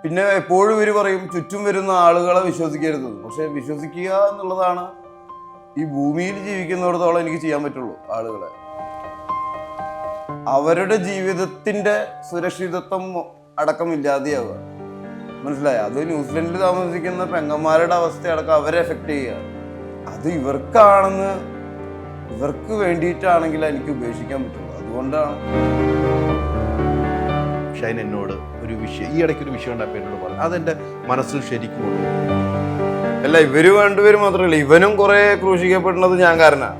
പിന്നെ എപ്പോഴും ഇവർ പറയും ചുറ്റും വരുന്ന ആളുകളെ വിശ്വസിക്കരുത്. പക്ഷെ വിശ്വസിക്കുക എന്നുള്ളതാണ് ഈ ഭൂമിയിൽ ജീവിക്കുന്നിടത്തോളം എനിക്ക് ചെയ്യാൻ പറ്റുള്ളൂ. ആളുകളെ അവരുടെ ജീവിതത്തിന്റെ സുരക്ഷിതത്വം അടക്കം ഇല്ലാതെയാവുക. മനസ്സിലായ? അത് ന്യൂസിലൻഡിൽ താമസിക്കുന്ന പെങ്ങന്മാരുടെ അവസ്ഥ അടക്കം അവരെ എഫക്ട് ചെയ്യുക. അത് ഇവർക്ക് വേണ്ടിയിട്ടാണെങ്കിൽ എനിക്ക് ഉപേക്ഷിക്കാൻ പറ്റുള്ളൂ. അതുകൊണ്ടാണ് ഷൈൻ എന്നോട് ഒരു വിഷയം, ഈ ഇടയ്ക്ക് ഒരു വിഷയം ഉണ്ടാക്കി എന്നോട് പറഞ്ഞു. അതെന്റെ മനസ്സിൽ ശരിക്കും അല്ല, ഇവര് രണ്ടുപേരും മാത്രമല്ല, ഇവനും കുറെ ക്രൂശിക്കപ്പെടുന്നത് ഞാൻ കാരണമാണ്.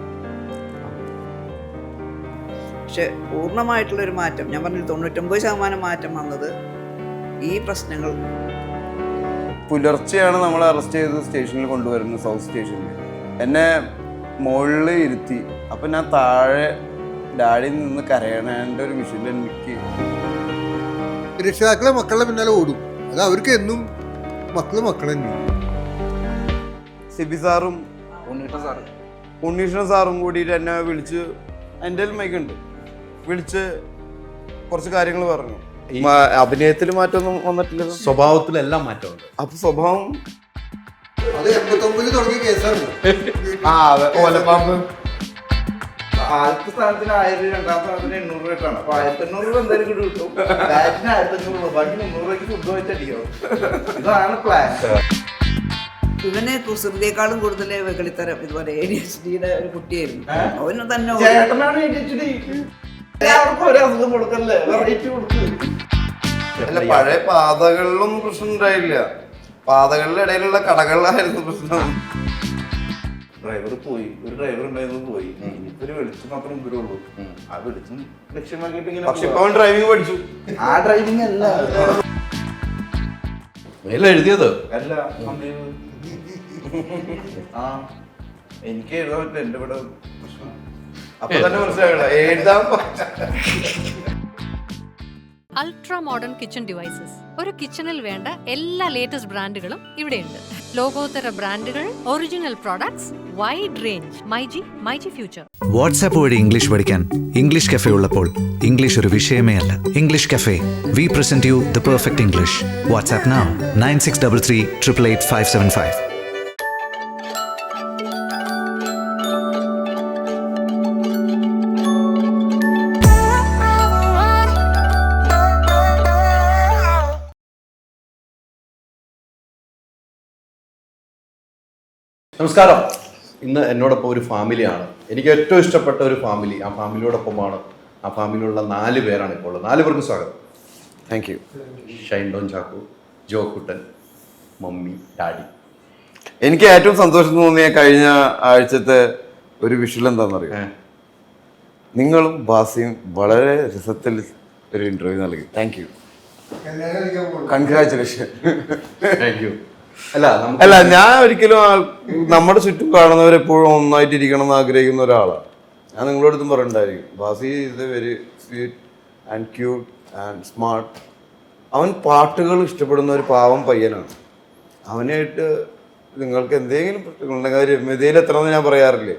പക്ഷെ പൂർണ്ണമായിട്ടുള്ളൊരു മാറ്റം, ഞാൻ പറഞ്ഞു 99% മാറ്റം വന്നത് ഈ പ്രശ്നങ്ങൾ. പുലർച്ചെയാണ് നമ്മളെ അറസ്റ്റ് ചെയ്ത് സ്റ്റേഷനിൽ കൊണ്ടുവരുന്നത്, സൗത്ത് സ്റ്റേഷനിൽ. എന്നെ മുകളിൽ ഇരുത്തി. അപ്പം ഞാൻ താഴെ ഡാഡിയിൽ നിന്ന് കരയണേൻ്റെ ഒരു വിഷയം എനിക്ക്. രക്ഷിതാക്കളെ മക്കളുടെ പിന്നാലെ ഓടും. അത് അവർക്ക് എന്നും മക്കൾ തന്നെ. സിബി സാറും ഉണ്ണീഷൻ സാറും കൂടിയിട്ട് എന്നെ വിളിച്ച്, എൻ്റെ മൈക്കുണ്ട്, വിളിച്ച് കുറച്ച് കാര്യങ്ങൾ പറഞ്ഞു. അഭിനയത്തിൽ മാറ്റമൊന്നും വന്നിട്ടില്ല, സ്വഭാവത്തിലെല്ലാം മാറ്റമുണ്ട്. അപ്പൊ സ്വഭാവം അത് 89 തുടങ്ങിയ കേസാണ്. ഓലപ്പാമ്പ് ആദ്യത്തെ സ്ഥാനത്തിന് 1000, രണ്ടാം സ്ഥാനത്തിന് 800 രൂപയാണ്. അപ്പൊ 1800 രൂപ എന്തായാലും കൂടി കിട്ടും. ബാറ്റിന് 1500 രൂപ, ബാക്കി 300 രൂപയ്ക്ക് ഫുഡ് വെച്ചടിക്കണം. ഇതാണ് പ്ലാൻ. ഇവന് കുസൃതിയേക്കാളും കൂടുതൽ വെകളിത്തരം. ഇതുപോലെ ADHD-യുടെ ഒരു കുട്ടിയായിരുന്നു. അവന് തന്നെ ചേട്ടനാണ് ADHD. എല്ലാവർക്കും ഒരു അസുഖം കൊടുക്കല്ലേ, വെറൈറ്റി കൊടുക്കും. അല്ല, പഴയ പാതകളിലൊന്നും പ്രശ്നം ഉണ്ടായില്ല. പാതകളുടെ ഇടയിലുള്ള കടകളിലായിരുന്നു പ്രശ്നം. ഡ്രൈവർ പോയി, ഒരു ഡ്രൈവർ ഉണ്ടായിരുന്നു പോയി. ഒരു വെളിച്ചം മാത്രം മുമ്പിലുള്ളൂ. ആ വെളിച്ചം ലക്ഷ്യമാക്കിയിട്ട് ഇങ്ങനെ. പക്ഷെ ഇപ്പൊ അവൻ ഡ്രൈവിംഗ് പഠിച്ചു. ആ ഡ്രൈവിംഗ് അല്ല എഴുതിയത് അല്ല എനിക്ക് എഴുതാൻ പറ്റില്ല. എന്റെ ഇവിടെ പ്രശ്നം അപ്പൊ തന്നെ മനസ്സിലാകണം, എഴുതാൻ അൾട്രാ മോഡേൺ കിച്ചൺ ഡിവൈസസ്. ഒരു കിച്ചണിൽ വേണ്ട എല്ലാ ലേറ്റസ്റ്റ് ബ്രാൻഡുകളും ഇവിടെയുണ്ട്. ലോകോത്തര ബ്രാൻഡുകൾ, original products, wide range. MyG future. WhatsApp വഴി ഇംഗ്ലീഷ് പഠിക്കാൻ ഇംഗ്ലീഷ് കഫേ ഉള്ളപ്പോൾ ഇംഗ്ലീഷ് ഒരു വിഷയമേ അല്ല. English cafe, we present you the perfect English. WhatsApp now 9633388575. നമസ്കാരം. ഇന്ന് എന്നോടൊപ്പം ഒരു ഫാമിലിയാണ്, എനിക്ക് ഏറ്റവും ഇഷ്ടപ്പെട്ട ഒരു ഫാമിലി. ആ ഫാമിലിയോടൊപ്പമാണ്. ആ ഫാമിലിയിലുള്ള 4 പേരാണ് ഇപ്പോൾ ഉള്ളത്. 4 പേർക്കും സ്വാഗതം. Thank you. Shine Don Chacko, Jo Kuttan, mummy, daddy. എനിക്ക് ഏറ്റവും സന്തോഷം തോന്നിയ കഴിഞ്ഞ ആഴ്ചത്തെ ഒരു വിഷ്വൽ എന്താണെന്നറിയാം. നിങ്ങളും ബാസിയും വളരെ രസത്തിൽ ഒരു ഇന്റർവ്യൂ നൽകി. Thank you, congratulation. Thank you. അല്ല, ഞാൻ ഒരിക്കലും നമ്മുടെ ചുറ്റും കാണുന്നവരെപ്പോഴും ഒന്നായിട്ടിരിക്കണം എന്ന് ആഗ്രഹിക്കുന്ന ഒരാളാണ്. ഞാൻ നിങ്ങളോട് ഇതും പറയണ്ടായിരിക്കും, Basi is a very sweet and cute and smart. അവൻ പാട്ടുകൾ ഇഷ്ടപ്പെടുന്ന ഒരു പാവം പയ്യനാണ്. അവനായിട്ട് നിങ്ങൾക്ക് എന്തെങ്കിലും പ്രശ്നങ്ങളുണ്ടെങ്കിൽ രമ്യതയിൽ എത്തണമെന്ന് ഞാൻ പറയാറില്ലേ.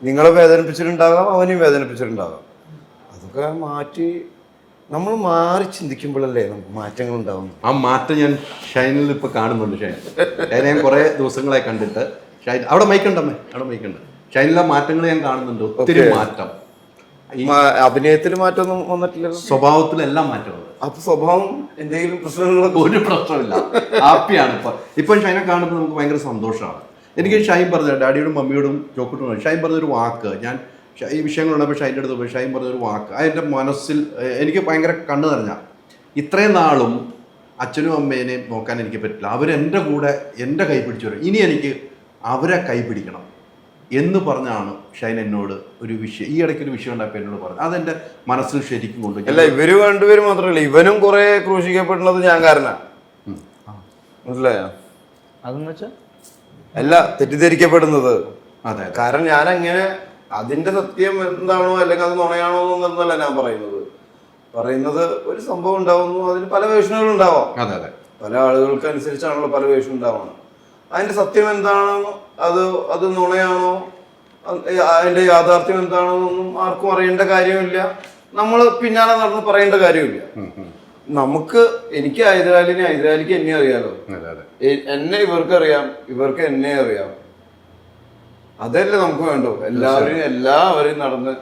നിങ്ങളെ വേദനിപ്പിച്ചിട്ടുണ്ടാകാം, അവനെയും വേദനിപ്പിച്ചിട്ടുണ്ടാകാം. അതൊക്കെ മാറ്റി നമ്മൾ മാറി ചിന്തിക്കുമ്പോഴല്ലേ നമുക്ക് മാറ്റങ്ങൾ ഉണ്ടാവുന്നു. ആ മാറ്റം ഞാൻ ഷൈനിൽ ഇപ്പൊ കാണുന്നുണ്ട്. ഷൈൻ ഞാൻ കുറെ ദിവസങ്ങളായി കണ്ടിട്ട്. ഷൈൻ അവിടെ മൈക്കുണ്ടമ്മേ, അവിടെ മൈക്കുണ്ട്. ഷൈനിലെ മാറ്റങ്ങൾ ഞാൻ കാണുന്നുണ്ട്, ഒത്തിരി മാറ്റം. അഭിനയത്തിൽ മാറ്റമൊന്നും വന്നിട്ടില്ല, സ്വഭാവത്തിലെല്ലാം മാറ്റമുണ്ട്. അപ്പൊ സ്വഭാവം എന്തെങ്കിലും പ്രശ്നങ്ങളൊക്കെ? ഒരു പ്രശ്നമില്ല, ഹാപ്പിയാണ് ഇപ്പം ഷൈനെ കാണുമ്പോൾ നമുക്ക് ഭയങ്കര സന്തോഷമാണ്. എനിക്ക് ഷൈൻ പറഞ്ഞ ഡാഡിയോടും മമ്മിയോടും ചോക്കിട്ടും ഷൈൻ പറഞ്ഞൊരു വാക്ക്, ഞാൻ ഈ വിഷയങ്ങളുള്ളപ്പോൾ ഷൈൻ്റെ അടുത്ത് പോയി ഷൈൻ പറഞ്ഞൊരു വാക്ക് അതെൻ്റെ മനസ്സിൽ എനിക്ക് ഭയങ്കര കണ്ണു നിറഞ്ഞ. ഇത്രയും നാളും അച്ഛനും അമ്മേനെയും നോക്കാൻ എനിക്ക് പറ്റില്ല, അവരെൻ്റെ കൂടെ എൻ്റെ കൈ പിടിച്ചു വരും, ഇനി എനിക്ക് അവരെ കൈ പിടിക്കണം എന്ന് പറഞ്ഞാണ് ഷൈൻ എന്നോട് ഒരു വിഷയം, ഈ ഇടയ്ക്ക് ഒരു വിഷയം ഉണ്ടാക്കി എന്നോട് പറഞ്ഞു. അതെൻ്റെ മനസ്സിൽ ശരിക്കും കൊണ്ട്. അല്ല, ഇവര് രണ്ടുപേരും മാത്രമല്ല, ഇവനും കുറെ ക്രൂശിക്കപ്പെടുന്നത് ഞാൻ കാരണമാണ്. മനസ്സിലായോ? അതെന്ന് വെച്ചാൽ അല്ല, തെറ്റിദ്ധരിക്കപ്പെടുന്നത്. അതെ, കാരണം ഞാൻ അങ്ങനെ അതിന്റെ സത്യം എന്താണോ അല്ലെങ്കിൽ അത് നുണയാണോ എന്നല്ല ഞാൻ പറയുന്നത് ഒരു സംഭവം ഉണ്ടാവുന്നു, അതിന് പല വേഷനുകൾ ഉണ്ടാവാം. അതെ അതെ, പല ആളുകൾക്ക് അനുസരിച്ചാണല്ലോ പല വേഷം ഉണ്ടാവുന്നത്. അതിന്റെ സത്യം എന്താണോ, അത് നുണയാണോ, അതിന്റെ യാഥാർത്ഥ്യം എന്താണോ എന്നൊന്നും ആർക്കും അറിയേണ്ട കാര്യമില്ല. നമ്മൾ പിന്നാലെ നടന്ന് പറയേണ്ട കാര്യമില്ല. എനിക്ക് ഹൈദരാലിക്ക് എന്നെ അറിയാലോ. അതെ അതെ. എന്നെ ഇവർക്കറിയാം, ഇവർക്ക് എന്നെ അറിയാം. അതല്ലേ നമുക്ക് വേണ്ടോ. എല്ലാവരും നടന്ന്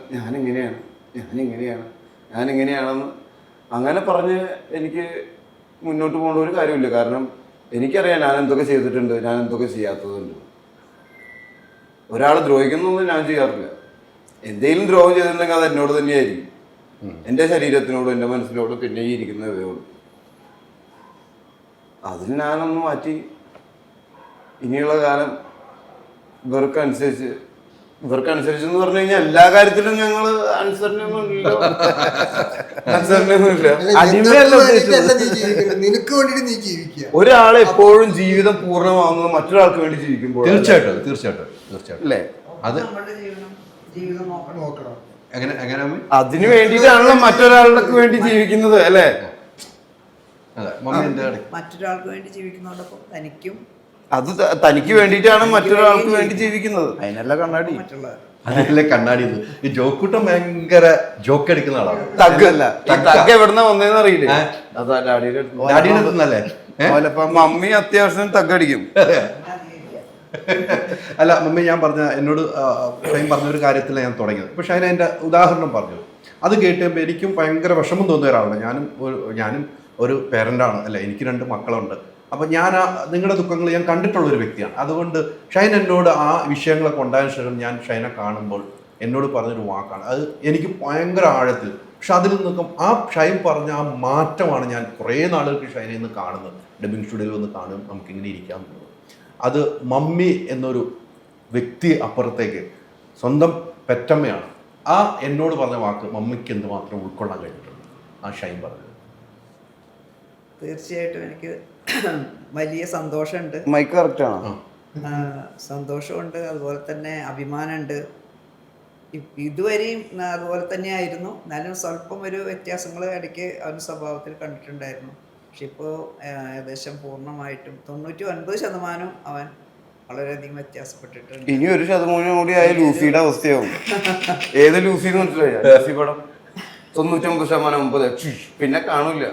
ഞാനിങ്ങനെയാണെന്ന് അങ്ങനെ പറഞ്ഞ് എനിക്ക് മുന്നോട്ട് പോകേണ്ട ഒരു കാര്യമില്ല. കാരണം എനിക്കറിയാം ഞാൻ എന്തൊക്കെ ചെയ്തിട്ടുണ്ട്, ഞാൻ എന്തൊക്കെ ചെയ്യാത്തതുണ്ട്. ഒരാളെ ദ്രോഹിക്കുന്നൊന്നും ഞാൻ ചെയ്യാറില്ല. എന്തെങ്കിലും ദ്രോഹം ചെയ്തിട്ടുണ്ടെങ്കിൽ അത് എന്നോട് തന്നെയായിരിക്കും, എൻ്റെ ശരീരത്തിനോടും എൻ്റെ മനസ്സിനോടും പിന്നെ ഈ ഇരിക്കുന്നവരോടും. അതിൽ ഞാനൊന്ന് മാറ്റി ഇനിയുള്ള കാലം ഇവർക്കനുസരിച്ച് എന്ന് പറഞ്ഞു കഴിഞ്ഞാൽ എല്ലാ കാര്യത്തിലും ഞങ്ങൾ അനുസരണയൊന്നുമില്ല. നിനക്ക് വേണ്ടിട്ട് നീ ജീവിക്കുക. ഒരാൾ എപ്പോഴും ജീവിതം പൂർണ്ണമാകുന്നത് മറ്റൊരാൾക്ക് വേണ്ടി ജീവിക്കുമ്പോൾ. തീർച്ചയായിട്ടും അല്ലേ? അത് നമ്മുടെ ജീവിതം നോക്കണം. എങ്ങനെ അതിനു വേണ്ടിയിട്ടാണല്ലോ മറ്റൊരാൾക്ക് വേണ്ടി ജീവിക്കുന്നത്, അല്ലേ? അതെ. മമ്മി എന്താ മറ്റൊരാൾക്ക് വേണ്ടി ജീവിക്കുന്നതോടൊപ്പം തനിക്ക് വേണ്ടിയിട്ടാണ് മറ്റൊരാൾക്ക് വേണ്ടി ജീവിക്കുന്നത്. അതിനല്ല കണ്ണാടി. അതിലെ കണ്ണാടി. ഈ ജോക്കൂട്ടം ഭയങ്കര ജോക്ക് അടിക്കുന്ന ആളാണ്. തഗ് എവിടുന്ന വന്നേന്ന് അറിയില്ലേ? അതാ ഡാഡിയുടെ അടുത്തുനിന്നല്ലേ? മമ്മി അത്യാവശ്യം തഗ്ഗടിക്കും. അല്ല മമ്മി, ഞാൻ എന്നോട് പറഞ്ഞ ഒരു കാര്യത്തിലാണ് ഞാൻ തുടങ്ങിയത്. പക്ഷെ അതിനെ ഉദാഹരണം പറഞ്ഞു. അത് കേട്ടുമ്പോൾ എനിക്കും ഭയങ്കര വിഷമം തോന്നിയ ഒരാളാണ്. ഞാനും ഒരു പേരൻ്റാണ്, അല്ല എനിക്ക് 2 മക്കളുണ്ട്. അപ്പം നിങ്ങളുടെ ദുഃഖങ്ങൾ ഞാൻ കണ്ടിട്ടുള്ളൊരു വ്യക്തിയാണ്. അതുകൊണ്ട് ഷൈൻ എന്നോട് ആ വിഷയങ്ങളൊക്കെ ഉണ്ടായതിനു ശേഷം ഞാൻ ഷൈനെ കാണുമ്പോൾ എന്നോട് പറഞ്ഞൊരു വാക്കാണ്, അത് എനിക്ക് ഭയങ്കര ആഴത്തിൽ. പക്ഷെ അതിൽ നിന്നൊക്കെ ആ ഷൈൻ പറഞ്ഞ ആ മാറ്റമാണ് ഞാൻ കുറേ നാളുകൾക്ക് ഷൈനെ ഇന്ന് കാണുന്നത്. ഡബിങ് സ്റ്റുഡിയോയിൽ വന്ന് കാണും, നമുക്കിങ്ങനെ ഇരിക്കാൻ തോന്നും. അത് മമ്മി എന്നൊരു വ്യക്തി അപ്പുറത്തേക്ക് സ്വന്തം പെറ്റമ്മയാണ്. ആ എന്നോട് പറഞ്ഞ വാക്ക് മമ്മിക്ക് എന്തുമാത്രം ഉൾക്കൊള്ളാൻ കഴിഞ്ഞിട്ടുണ്ട് ആ ഷൈൻ പറഞ്ഞത്. തീർച്ചയായിട്ടും എനിക്ക് വലിയ സന്തോഷമുണ്ട്. മൈക്ക് കറക്റ്റ് ആണോ? സന്തോഷമുണ്ട്, അതുപോലെ തന്നെ അഭിമാനമുണ്ട്. ഇതുവരെയും അതുപോലെ തന്നെയായിരുന്നു. എന്നാലും സ്വല്പം ഒരു വ്യത്യാസങ്ങൾ ഇടയ്ക്ക് അവൻ്റെ സ്വഭാവത്തിൽ കണ്ടിട്ടുണ്ടായിരുന്നു. പക്ഷെ ഇപ്പോൾ ഏകദേശം പൂർണ്ണമായിട്ടും 99% അവൻ വളരെയധികം വ്യത്യാസപ്പെട്ടിട്ടുണ്ട്. ഇനി 1% കൂടി ആയ ലൂസിയുടെ അവസ്ഥയാവും. ഏത് ലൂസി മനസ്സിലായോ? ലൂസി പടം 99% മുമ്പ് പിന്നെ കാണൂല.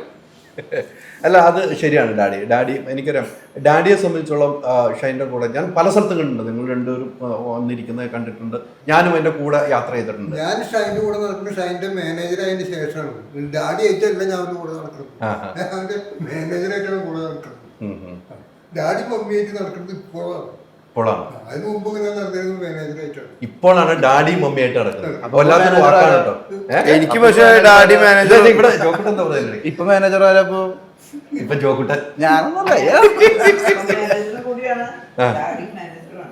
അല്ല, അത് ശരിയാണ്. ഡാഡി എനിക്കറിയാം. ഡാഡിയെ സംബന്ധിച്ചോളം ഷൈൻ്റെ കൂടെ ഞാൻ പല സ്ഥലത്തും കണ്ടിട്ടുണ്ട്. നിങ്ങൾ രണ്ടുപേരും വന്നിരിക്കുന്നത് കണ്ടിട്ടുണ്ട്. ഞാനും എൻ്റെ കൂടെ യാത്ര ചെയ്തിട്ടുണ്ട്. ഞാൻ ഷൈൻ്റെ കൂടെ നടക്കുന്നത് ഷൈൻ്റെ മാനേജറായതിനു ശേഷമാണ്. ഡാഡി ആയിട്ടല്ല ഞാൻ അവൻ്റെ കൂടെ നടക്കുന്നത്, അവൻ്റെ മാനേജറായിട്ടാണ് കൂടെ നടക്കുന്നത്. ഡാഡി മമ്മിയായിട്ട് നടക്കുന്നത് ഇപ്പോഴാണ്. അതിന് മുമ്പ് ഇങ്ങനെ നടന്നിരുന്നത് മാനേജറായിട്ടാണ്. ഇപ്പോഴാണ് ഡാഡി മമ്മിയായിട്ട് നടക്കുന്നത്. എനിക്ക് പക്ഷേ ഡാഡി മാനേജർ ഇവിടെ ജോക്കുട്ടൻ എന്താ പറയുന്നത്? ഇപ്പൊ മാനേജർ ആരപ്പോ? ഇപ്പൊ ജോക്കുട്ടൻ ഞാനൊന്നല്ല.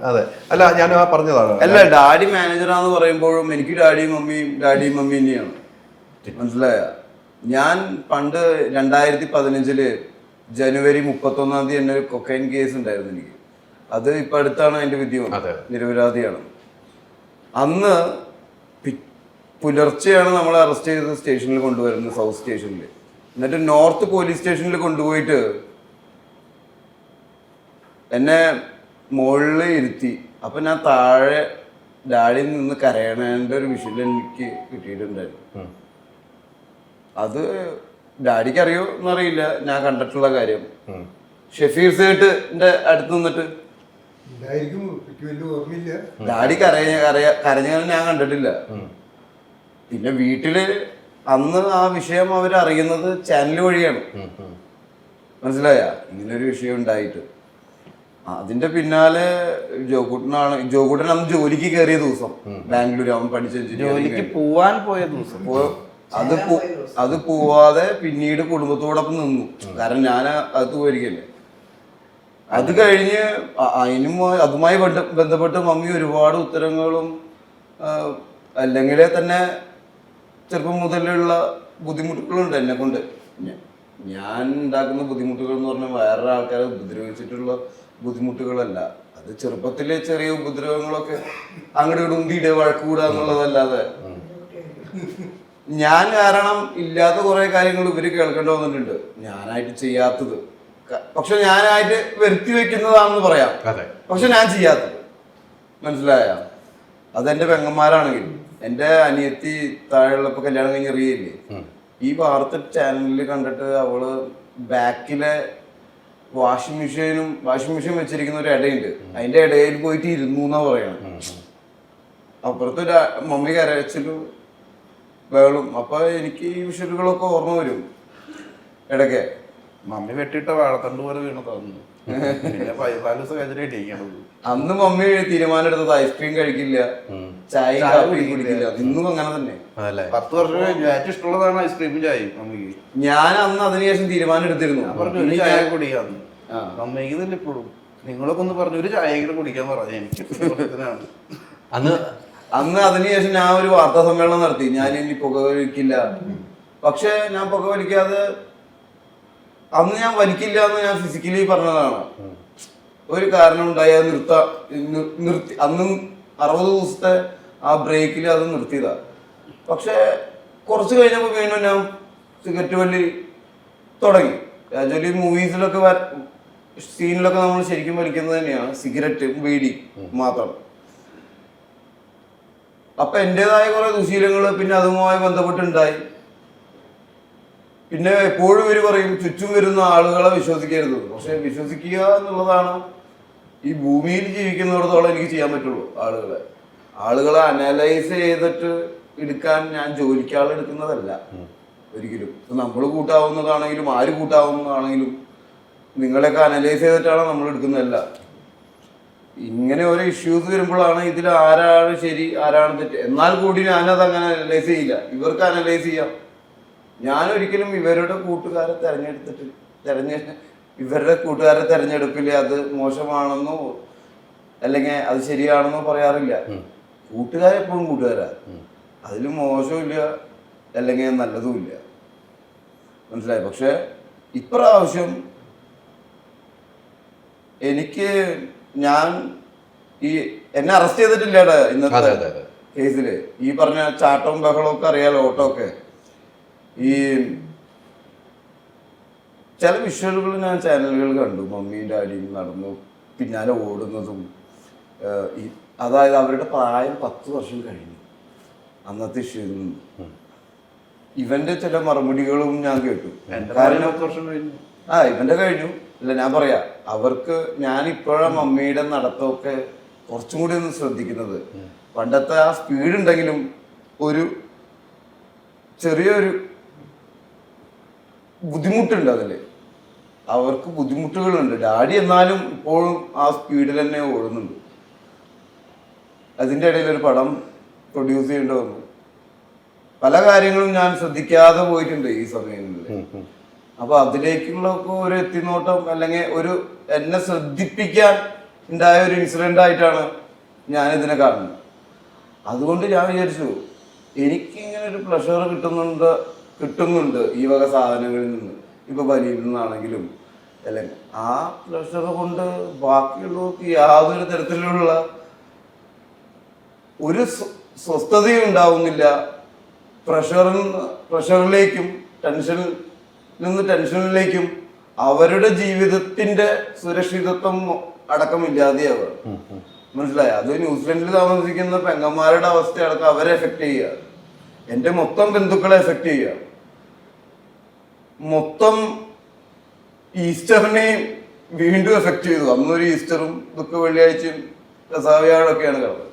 അതെ. അല്ല, ഞാൻ പറഞ്ഞതാണ്. അല്ല, ഡാഡി മാനേജറാന്ന് പറയുമ്പോഴും എനിക്ക് ഡാഡി മമ്മി തന്നെയാണ്. മനസ്സിലായ? ഞാൻ പണ്ട് 2015 ജനുവരി 31 തന്നെ ഒരു കൊക്കൈൻ കേസ് ഉണ്ടായിരുന്നു എനിക്ക്. അത് ഇപ്പൊ അടുത്താണ് അതിന്റെ വിധി വന്നത്. നിരപരാധിയാണ്. അന്ന് പുലർച്ചെയാണ് നമ്മളെ അറസ്റ്റ് ചെയ്ത് സ്റ്റേഷനിൽ കൊണ്ടുവരുന്നത്, സൗത്ത് സ്റ്റേഷനിൽ. എന്നിട്ട് നോർത്ത് പോലീസ് സ്റ്റേഷനിൽ കൊണ്ടുപോയിട്ട് എന്നെ മുകളിൽ ഇരുത്തി. അപ്പൊ ഞാൻ താഴെ ഡാഡിയിൽ നിന്ന് കരയണേൻ്റെ ഒരു വിഷയം എനിക്ക് കിട്ടിയിട്ടുണ്ടായിരുന്നു. അത് ഡാഡിക്ക് അറിയോ എന്നറിയില്ല, ഞാൻ കണ്ടിട്ടുള്ള കാര്യം. ഷെഫീർ സേട്ടിന്റെ അടുത്ത് നിന്നിട്ട് ഡാഡി കരഞ്ഞ ഞാൻ കണ്ടിട്ടില്ല. പിന്നെ വീട്ടില് അന്ന് ആ വിഷയം അവരറിയുന്നത് ചാനൽ വഴിയാണ്. മനസ്സിലായ? ഇങ്ങനൊരു വിഷയം ഉണ്ടായിട്ട് അതിന്റെ പിന്നാലെ ജോക്കൂട്ടൻ അന്ന് ജോലിക്ക് കയറിയ ദിവസം ബാംഗ്ലൂർ, അവൻ പഠിച്ച ജോലിക്ക് പോവാൻ പോയ ദിവസം അത് പോവാതെ പിന്നീട് കുടുംബത്തോടൊപ്പം നിന്നു. കാരണം ഞാൻ അകത്ത് പോയിരിക്കല്ലേ. അത് കഴിഞ്ഞ് അതുമായി ബന്ധപ്പെട്ട് മമ്മി ഒരുപാട് ഉത്തരങ്ങളും അല്ലെങ്കിൽ തന്നെ ചെറുപ്പം മുതലുള്ള ബുദ്ധിമുട്ടുകളുണ്ട് എന്നെ കൊണ്ട്. ഞാൻ ഉണ്ടാക്കുന്ന ബുദ്ധിമുട്ടുകൾ എന്ന് പറഞ്ഞാൽ വേറെ ആൾക്കാരെ ഉപദ്രവിച്ചിട്ടുള്ള ബുദ്ധിമുട്ടുകളല്ല. അത് ചെറുപ്പത്തിലെ ചെറിയ ഉപദ്രവങ്ങളൊക്കെ അങ്ങോട്ട് ഉന്തിയിടെ വഴക്കൂടുക എന്നുള്ളതല്ലാതെ ഞാൻ കാരണം ഇല്ലാത്ത കുറെ കാര്യങ്ങൾ ഇവര് കേൾക്കേണ്ടി വന്നിട്ടുണ്ട്, ഞാനായിട്ട് ചെയ്യാത്തത്. പക്ഷെ ഞാനായിട്ട് വരുത്തി വെക്കുന്നതാണെന്ന് പറയാം, പക്ഷെ ഞാൻ ചെയ്യാത്തത്. മനസ്സിലായ? അതെന്റെ പെങ്ങന്മാരാണെങ്കിലും എൻ്റെ അനിയത്തി താഴെയുള്ളപ്പോൾ കല്യാണം കഴിഞ്ഞ് അറിയില്ലേ, ഈ വാർത്ത ചാനലിൽ കണ്ടിട്ട് അവള് ബാക്കിലെ വാഷിംഗ് മെഷീൻ വെച്ചിരിക്കുന്ന ഒരു ഇടയുണ്ട്, അതിന്റെ ഇടയിൽ പോയിട്ട് ഇരുന്നു എന്നാ പറയണം. അപ്പുറത്തൊരു മമ്മി കരച്ചിലും ബഹളും. അപ്പൊ എനിക്ക് ഈ വിഷയങ്ങളൊക്കെ ഓർമ്മ വരും ഇടയ്ക്ക്. മമ്മി വെട്ടിയിട്ട വാഴത്തണ്ട് പോലെ വീണ് തോന്നുന്നു. പിന്നെ 14 ദിവസം കഴിഞ്ഞിട്ട് ഇരിക്കണത്. അന്ന് മമ്മി തീരുമാനം എടുത്തത് ഐസ്ക്രീം കഴിക്കില്ല, ചായ കാപ്പി കുടിക്കില്ല. ഇന്നും അങ്ങനെ തന്നെ. 10 വർഷം കഴിഞ്ഞു. ഏറ്റവും ഇഷ്ടമുള്ളതാണ് ഐസ്ക്രീമും ചായയും മമ്മിക്ക്. ഞാൻ അന്ന് അതിനുശേഷം തീരുമാനം എടുത്തിരുന്നു. പറഞ്ഞു ഒരു ചായ കുടിക്കാന്ന്. മമ്മിക്ക് തന്നെ ഇപ്പോഴും നിങ്ങളൊക്കെ ഒന്ന് പറഞ്ഞു ഒരു ചായ കുടിക്കാൻ പറഞ്ഞു. എനിക്ക് അന്ന് അതിനുശേഷം ഞാൻ ഒരു വാർത്താ സമ്മേളനം നടത്തി. ഞാൻ ഇനി പുകവലിക്കില്ല. പക്ഷെ ഞാൻ പുകവലിക്കാതെ അന്ന് ഞാൻ വലിക്കില്ല എന്ന് ഞാൻ ഫിസിക്കലി പറഞ്ഞതാണ്. ഒരു കാരണം ഉണ്ടായി, അത് നിർത്തി. അന്നും 60 ദിവസത്തെ ആ ബ്രേക്കിൽ അത് നിർത്തിയതാ. പക്ഷെ കുറച്ച് കഴിഞ്ഞപ്പോൾ വീണ്ടും ഞാൻ സിഗരറ്റ് വലി തുടങ്ങി. ആക്ച്വലി മൂവീസിലൊക്കെ സീനിലൊക്കെ നമ്മൾ ശരിക്കും വലിക്കുന്നത് തന്നെയാണ് സിഗരറ്റ്, ബീഡി മാത്രം. അപ്പൊ എന്റേതായ കുറെ ദുശീലങ്ങൾ പിന്നെ അതുമായി ബന്ധപ്പെട്ടുണ്ടായി. പിന്നെ എപ്പോഴും ഇവര് പറയും ചുറ്റും വരുന്ന ആളുകളെ വിശ്വസിക്കരുത്. പക്ഷെ വിശ്വസിക്കുക എന്നുള്ളതാണ് ഈ ഭൂമിയിൽ ജീവിക്കുന്നിടത്തോളം എനിക്ക് ചെയ്യാൻ പറ്റുള്ളൂ. ആളുകളെ അനലൈസ് ചെയ്തിട്ട് എടുക്കാൻ ഞാൻ ജോലിക്കാൾ എടുക്കുന്നതല്ല ഒരിക്കലും. നമ്മൾ കൂട്ടാവുന്നതാണെങ്കിലും ആര് കൂട്ടാവുന്നതാണെങ്കിലും നിങ്ങളെയൊക്കെ അനലൈസ് ചെയ്തിട്ടാണ് നമ്മൾ എടുക്കുന്നതല്ല. ഇങ്ങനെ ഓരോ ഇഷ്യൂസ് വരുമ്പോഴാണ് ഇതിൽ ആരാണ് ശരി ആരാണ് തെറ്റ്. എന്നാൽ കൂടി ഞാനത് അങ്ങനെ അനലൈസ് ചെയ്യില്ല. ഇവർക്ക് അനലൈസ് ചെയ്യാം. ഞാനൊരിക്കലും ഇവരുടെ കൂട്ടുകാരെ ഇവരുടെ കൂട്ടുകാരെ തെരഞ്ഞെടുപ്പില്ല അത് മോശമാണെന്നോ അല്ലെങ്കിൽ അത് ശരിയാണെന്നോ പറയാറില്ല. കൂട്ടുകാരെപ്പോഴും കൂട്ടുകാരാ. അതിൽ മോശമില്ല അല്ലെങ്കിൽ നല്ലതുമില്ല. മനസ്സിലായി? പക്ഷെ ഇപ്രാവശ്യം എനിക്ക് എന്നെ അറസ്റ്റ് ചെയ്തിട്ടില്ലേടാ ഇന്നത്തെ കേസില്. ഈ പറഞ്ഞ ചാട്ടവും ബഹളവും ഒക്കെ അറിയാലോ, ഓട്ടോ ഒക്കെ. ഈ ചില വിഷ്വലുകൾ ഞാൻ ചാനലുകൾ കണ്ടു. മമ്മിയും ഡാഡിയും നടന്നു പിന്നാലെ ഓടുന്നതും. അതായത് അവരുടെ പ്രായം 10 വർഷം കഴിഞ്ഞു അന്നത്തെ ഇഷ്യൂവിൽ നിന്ന്. ഇവന്റെ ചില മറുപടികളും ഞാൻ കേട്ടു. കാരണം 10 വർഷം കഴിഞ്ഞു. ഇവന്റെ കഴിഞ്ഞു. അല്ല, ഞാൻ പറയാ, അവർക്ക് ഞാൻ ഇപ്പോഴും മമ്മിയുടെ നടത്തമൊക്കെ കുറച്ചും കൂടി ഒന്ന് ശ്രദ്ധിക്കുന്നത്. പണ്ടത്തെ ആ സ്പീഡ് ഉണ്ടെങ്കിലും ഒരു ചെറിയൊരു ബുദ്ധിമുട്ടുണ്ട് അതില്. അവർക്ക് ബുദ്ധിമുട്ടുകളുണ്ട്. ഡാഡി എന്നാലും ഇപ്പോഴും ആ സ്പീഡിൽ തന്നെ ഓടുന്നുണ്ട്. അതിൻ്റെ ഇടയിൽ ഒരു പടം പ്രൊഡ്യൂസ് ചെയ്യേണ്ടി വന്നു. പല കാര്യങ്ങളും ഞാൻ ശ്രദ്ധിക്കാതെ പോയിട്ടുണ്ട് ഈ സമയങ്ങളിൽ. അപ്പൊ അതിലേക്കുള്ള ഒരു എത്തിനോട്ടം അല്ലെങ്കിൽ എന്നെ ശ്രദ്ധിപ്പിക്കാൻ ഉണ്ടായ ഒരു ഇൻസിഡന്റ് ആയിട്ടാണ് ഞാൻ ഇതിനെ കാണുന്നത്. അതുകൊണ്ട് ഞാൻ വിചാരിച്ചു എനിക്കിങ്ങനെ ഒരു പ്ലഷർ കിട്ടുന്നുണ്ട് ഈ വക സാധനങ്ങളിൽ നിന്ന്. ഇപ്പൊ വലിയിൽ നിന്നാണെങ്കിലും അല്ലെങ്കിൽ ആ പ്ലഷർ കൊണ്ട് ബാക്കിയുള്ളവർക്ക് യാതൊരു തരത്തിലുള്ള ഒരു സ്വസ്ഥതയും ഉണ്ടാവുന്നില്ല. പ്രഷറിലേക്കും ടെൻഷനിലേക്കും അവരുടെ ജീവിതത്തിന്റെ സുരക്ഷിതത്വം അടക്കമില്ലാതെയാവുക. മനസ്സിലായ? അത് ന്യൂസിലൻഡിൽ താമസിക്കുന്ന പെങ്ങന്മാരുടെ അവസ്ഥ അടക്കം അവരെ എഫക്ട് ചെയ്യുക. എന്റെ മൊത്തം ബന്ധുക്കളെ എഫക്ട് ചെയ്യുക. മൊത്തം ഈസ്റ്ററിനെയും വീണ്ടും എഫക്ട് ചെയ്തു. അന്നൊരു ഈസ്റ്ററും ദുഃഖ വെള്ളിയാഴ്ചയും രസാവ്യാഴൊക്കെയാണ് കിടന്നത്.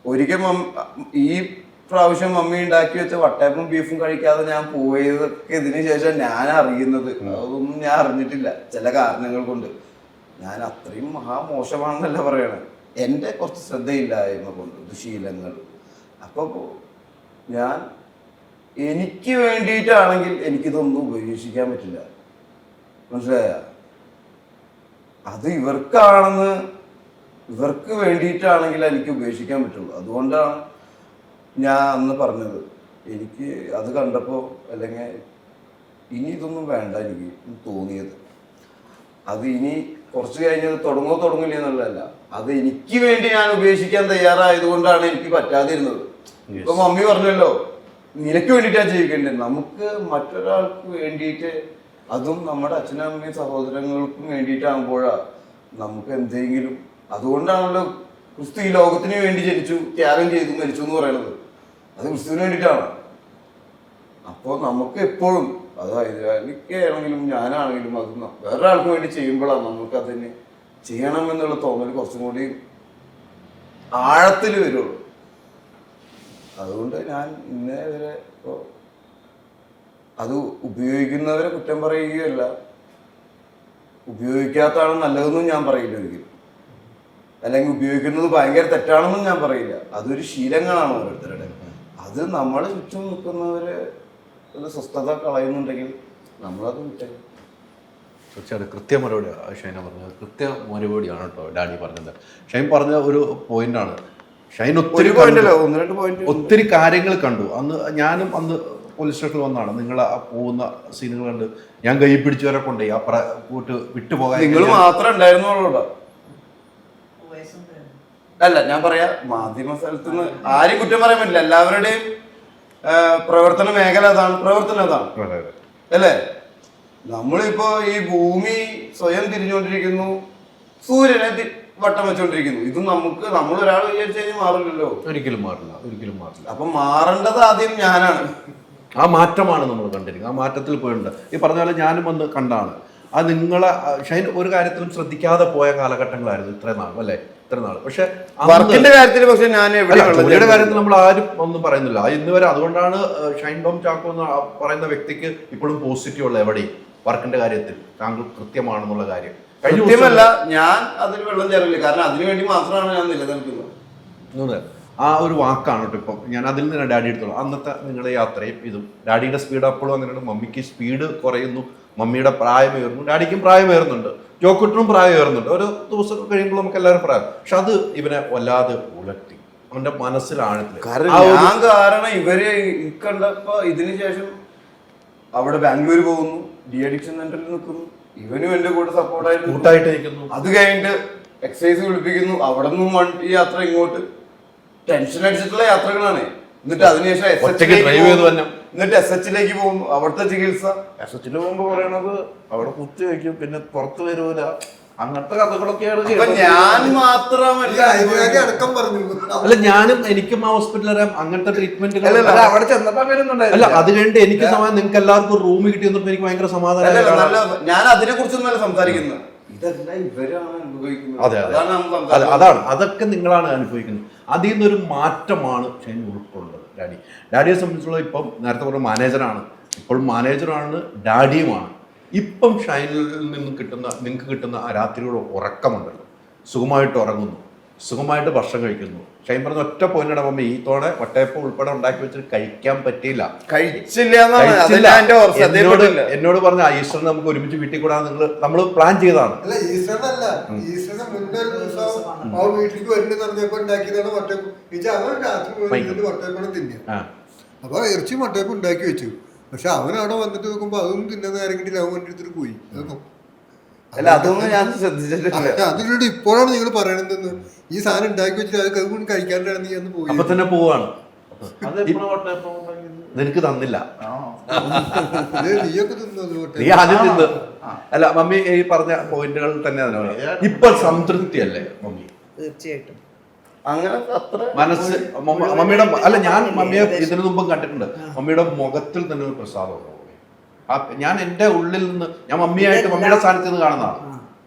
ഒരിക്കൽ ഈ പ്രാവശ്യം മമ്മി ഉണ്ടാക്കി വെച്ച വട്ടയപ്പും ബീഫും കഴിക്കാതെ ഞാൻ പോയതൊക്കെ ഇതിന് ശേഷം ഞാൻ അറിയുന്നത്. അതൊന്നും ഞാൻ അറിഞ്ഞിട്ടില്ല ചില കാരണങ്ങൾ കൊണ്ട്. ഞാൻ അത്രയും മഹാമോശമാണെന്നല്ല പറയണത്, എൻ്റെ കുറച്ച് ശ്രദ്ധയില്ലായ്മ കൊണ്ട്, ദുശീലങ്ങൾ. അപ്പോൾ ഞാൻ എനിക്ക് വേണ്ടിയിട്ടാണെങ്കിൽ എനിക്കിതൊന്നും ഉപേക്ഷിക്കാൻ പറ്റില്ല. മനസ്സിലായ? അത് ഇവർക്ക് വേണ്ടിയിട്ടാണെങ്കിൽ എനിക്ക് ഉപേക്ഷിക്കാൻ പറ്റുള്ളൂ. അതുകൊണ്ടാണ് ഞാൻ അന്ന് പറഞ്ഞത്. എനിക്ക് അത് കണ്ടപ്പോൾ അല്ലെങ്കിൽ ഇനി ഇതൊന്നും വേണ്ട എനിക്ക് തോന്നിയത്. അത് ഇനി കുറച്ച് കഴിഞ്ഞത് തുടങ്ങില്ല എന്നുള്ളതല്ല, അത് എനിക്ക് വേണ്ടി ഞാൻ ഉപേക്ഷിക്കാൻ തയ്യാറായതുകൊണ്ടാണ് എനിക്ക് പറ്റാതിരുന്നത്. ഇപ്പൊ മമ്മി പറഞ്ഞല്ലോ, നിനക്ക് വേണ്ടിയിട്ടാണ് ജീവിക്കേണ്ടത്. നമുക്ക് മറ്റൊരാൾക്ക് വേണ്ടിയിട്ട്, അതും നമ്മുടെ അച്ഛനമ്മയും സഹോദരങ്ങൾക്കും വേണ്ടിയിട്ടാകുമ്പോഴാണ് നമുക്ക് എന്തെങ്കിലും. അതുകൊണ്ടാണല്ലോ ക്രിസ്തു ഈ ലോകത്തിന് വേണ്ടി ജനിച്ചു, ത്യാഗം ചെയ്തു, മരിച്ചു എന്ന് പറയുന്നത്. അത് ക്രിസ്തുവിന് വേണ്ടിയിട്ടാണ്. അപ്പോൾ നമുക്ക് എപ്പോഴും അതായത് എനിക്കാണെങ്കിലും ഞാനാണെങ്കിലും അത് വേറൊരാൾക്ക് വേണ്ടി ചെയ്യുമ്പോഴാണ് നമുക്കതിന് ചെയ്യണമെന്നുള്ള തോന്നൽ കുറച്ചും കൂടി ആഴത്തിൽ വരുള്ളൂ. അതുകൊണ്ട് ഞാൻ ഇന്നേ വരെ ഇപ്പോൾ അത് ഉപയോഗിക്കുന്നവരെ കുറ്റം പറയുകയല്ല, ഉപയോഗിക്കാത്തതാണ് നല്ലതെന്നും ഞാൻ പറയില്ല ഒരിക്കലും, അല്ലെങ്കിൽ ഉപയോഗിക്കുന്നത് ഭയങ്കര തെറ്റാണെന്നും ഞാൻ പറയില്ല. അതൊരു ശീലങ്ങളാണ് ഓരോരുത്തരുടെ. അത് നമ്മളെ ചുറ്റും നിൽക്കുന്നവര് ഒരു സ്വസ്ഥത കളയുന്നുണ്ടെങ്കിൽ നമ്മളത് വിട്ടേക്കും. തീർച്ചയായിട്ടും കൃത്യ മറുപടി ഷൈന പറഞ്ഞത്, കൃത്യ മറുപടിയാണ് കേട്ടോ ഡാഡി പറഞ്ഞത്. ഷൈൻ പറഞ്ഞ ഒരു പോയിന്റാണ്. ഷൈൻ ഒത്തിരി ഒത്തിരി കാര്യങ്ങൾ കണ്ടു. ഞാനും അന്ന് പോലീസ് സ്റ്റേഷനിൽ വന്നാണ്. നിങ്ങൾ ആ പോകുന്ന സീനുകൾ കണ്ട് ഞാൻ കൈ പിടിച്ചവരെ കൊണ്ടേ ആ പോയിട്ട് വിട്ടുപോകാൻ. നിങ്ങൾ മാത്രമേ ഉണ്ടായിരുന്നുള്ളൂ. അല്ല ഞാൻ പറയാ, മാധ്യമ സ്ഥലത്ത് നിന്ന് ആരും കുറ്റം പറയാൻ പറ്റില്ല. എല്ലാവരുടെയും പ്രവർത്തന മേഖല അതാണ്, പ്രവർത്തനം അതാണ് അല്ലേ. നമ്മളിപ്പോ ഈ ഭൂമി സ്വയം തിരിഞ്ഞുകൊണ്ടിരിക്കുന്നു, സൂര്യനെ വട്ടം വെച്ചോണ്ടിരിക്കുന്നു. ഇത് നമ്മൾ ഒരാൾ വിചാരിച്ചു കഴിഞ്ഞാൽ മാറില്ലല്ലോ. ഒരിക്കലും മാറില്ല. അപ്പൊ മാറേണ്ടത് ആദ്യം ഞാനാണ്. ആ മാറ്റമാണ് നമ്മൾ കണ്ടിരിക്കുന്നത്. ആ മാറ്റത്തിൽ പോയിട്ടുണ്ട്. ഈ പറഞ്ഞ പോലെ ഞാനും വന്ന് കണ്ടാണ്. അത് നിങ്ങളെ ഷൈൻ ഒരു കാര്യത്തിലും ശ്രദ്ധിക്കാതെ പോയ കാലഘട്ടങ്ങളായിരുന്നു ഇത്രയും നാൾ അല്ലേ, ഇത്ര നാൾ. പക്ഷെ വർക്കിന്റെ കാര്യത്തിൽ പക്ഷെ ഞാൻ ജോലിയുടെ കാര്യത്തിൽ നമ്മൾ ആരും ഒന്നും പറയുന്നില്ല ഇന്ന് വരെ. അതുകൊണ്ടാണ് ഷൈൻ ടോം ചാക്കോ എന്ന് പറയുന്ന വ്യക്തിക്ക് ഇപ്പോഴും പോസിറ്റീവ് ഉള്ള എവിടെയും വർക്കിന്റെ കാര്യത്തിൽ താങ്കൾ കൃത്യമാണെന്നുള്ള കാര്യം. കൃത്യമല്ല, ഞാൻ അതിൽ വെള്ളം ചേർക്കില്ല. കാരണം അതിനു വേണ്ടി മാത്രമാണ് ഞാൻ നിലനിൽക്കുന്നത്. ആ ഒരു വാക്കാണ് കേട്ടോ. ഇപ്പം ഞാൻ അതിൽ നിന്ന് ഡാഡി എടുത്തോളാം. അന്നത്തെ നിങ്ങളുടെ യാത്രയും ഇതും ഡാഡിയുടെ സ്പീഡ് അപ്പോഴും അങ്ങനെയാണ്. മമ്മിക്ക് സ്പീഡ് കുറയുന്നു, മമ്മിയുടെ പ്രായമേറുന്നു, ഡാഡിക്കും പ്രായമേറുന്നുണ്ട്, ജോക്കുട്ടിനും പ്രായമേറുന്നുണ്ട്. ഓരോ ദിവസം കഴിയുമ്പോൾ നമുക്ക് എല്ലാവരും പറയാം. പക്ഷെ അത് ഇവനെ വല്ലാതെ ഉലർത്തി അവന്റെ മനസ്സിലാഴത്തിൽ. കാരണം ഇവര് കണ്ടപ്പോ ഇതിന് ശേഷം അവിടെ ബാംഗ്ലൂർ പോകുന്നു, ഡി അഡിക്ഷൻ സെന്ററിൽ നിൽക്കുന്നു, ഇവനും എന്റെ കൂടെ സപ്പോർട്ടായിട്ട് കൂട്ടായിട്ട് നിൽക്കുന്നു. അത് കഴിഞ്ഞിട്ട് എക്സസൈസ് വിളിപ്പിക്കുന്നു, അവിടെ നിന്നും വണ്ടി യാത്ര ഇങ്ങോട്ട് ടെൻഷൻ അടിച്ചിട്ടുള്ള യാത്രകളാണ്. എന്നിട്ട് അതിനുശേഷം എന്നിട്ട് SH പോകുന്നു, അവിടുത്തെ ചികിത്സ. SH പോകുമ്പോ പറയണത് അവിടെ കുത്തി വയ്ക്കും, പിന്നെ പുറത്ത് വരൂല, അങ്ങനത്തെ കഥകളൊക്കെയാണ്. ഞാൻ മാത്രമല്ല അടക്കം പറഞ്ഞു. അല്ല ഞാനും എനിക്കും ആ ഹോസ്പിറ്റലിൽ അറിയാം അങ്ങനത്തെ ട്രീറ്റ്മെന്റ്. അവിടെ ചെന്നപ്പോ വരുന്നുണ്ടായിരുന്നു. അല്ല അത് കഴിഞ്ഞിട്ട് എനിക്ക് സമയം നിങ്ങൾക്ക് എല്ലാവർക്കും റൂം കിട്ടി വന്നപ്പോ എനിക്ക് ഭയങ്കര സമാധാനം. ഞാൻ അതിനെ കുറിച്ചൊന്നല്ല സംസാരിക്കുന്നത്, ഇതെല്ലാം ഇവരാണ് അനുഭവിക്കുന്നത്. അതാണ് അതൊക്കെ നിങ്ങളാണ് അനുഭവിക്കുന്നത്. അതിൽ നിന്നൊരു മാറ്റമാണ് ഷൈൻ ഉൾക്കൊള്ളുന്നത്. ഡാഡിയെ സംബന്ധിച്ചുള്ള ഇപ്പം നേരത്തെ പറഞ്ഞ മാനേജറാണ്, ഇപ്പോൾ മാനേജറാണ്, ഡാഡിയുമാണ്. ഇപ്പം ഷൈനിൽ നിന്ന് നിങ്ങൾക്ക് കിട്ടുന്ന ആ രാത്രിയുടെ ഉറക്കമുണ്ടല്ലോ, സുഖമായിട്ട് ഉറങ്ങുന്നു, സുഖമായിട്ട് ഭക്ഷണം കഴിക്കുന്നു. ഷൈൻ പറഞ്ഞ ഒറ്റ പോയിന്റ് മമ്മി ഈ തോടെ വട്ടയപ്പം ഉൾപ്പെടെ ഉണ്ടാക്കി വെച്ചിട്ട് കഴിക്കാൻ പറ്റിയില്ല, എന്നോട് പറഞ്ഞ ഈസ്റ്ററിന് നമുക്ക് ഒരുമിച്ച് വീട്ടിൽ കൂടാൻ നമ്മൾ പ്ലാൻ ചെയ്തതാണ്. അപ്പൊ ഇറച്ചി വട്ടയപ്പം ഉണ്ടാക്കി വെച്ചു. പക്ഷെ അവനവിടെ വന്നിട്ട് നോക്കുമ്പോ അതൊന്നും തിന്നുന്ന ആരെങ്കിലും അവൻ വണ്ടി എടുത്തിട്ട് പോയി. അല്ല അതൊന്നും ഞാൻ ശ്രദ്ധിച്ചിട്ടില്ല. അതിനോട് ഇപ്പോഴാണ് നിങ്ങൾ പറയണതെന്ന്. ഈ സാധനം ഉണ്ടാക്കി വെച്ചിട്ട് അത് കൈകൊണ്ട് കഴിക്കാണ്ടാണ് അന്ന് പോയി. അപ്പൊ തന്നെ പോവാണ്. നിനക്ക് തന്നില്ല, നീയൊക്കെ തിന്നു. നീ ആദ്യം തിന്ന്. അല്ല മമ്മി ഈ പറഞ്ഞ പോയിന്റുകൾ തന്നെ അതിനാണ്. ഇപ്പൊ സംതൃപ്തി അല്ലേ മമ്മി? തീർച്ചയായിട്ടും. അങ്ങനെ അത്ര മനസ്സ് മമ്മിയുടെ അല്ല ഞാൻ മമ്മിയെ ഇതിനു മുമ്പും കണ്ടിട്ടുണ്ട്. മമ്മിയുടെ മുഖത്തിൽ തന്നെ ഒരു പ്രസാദം. ഞാൻ എൻ്റെ ഉള്ളിൽ നിന്ന് ഞാൻ മമ്മിയായിട്ട് മമ്മിയുടെ സ്ഥാനത്ത് നിന്ന് കാണുന്നതാണ്.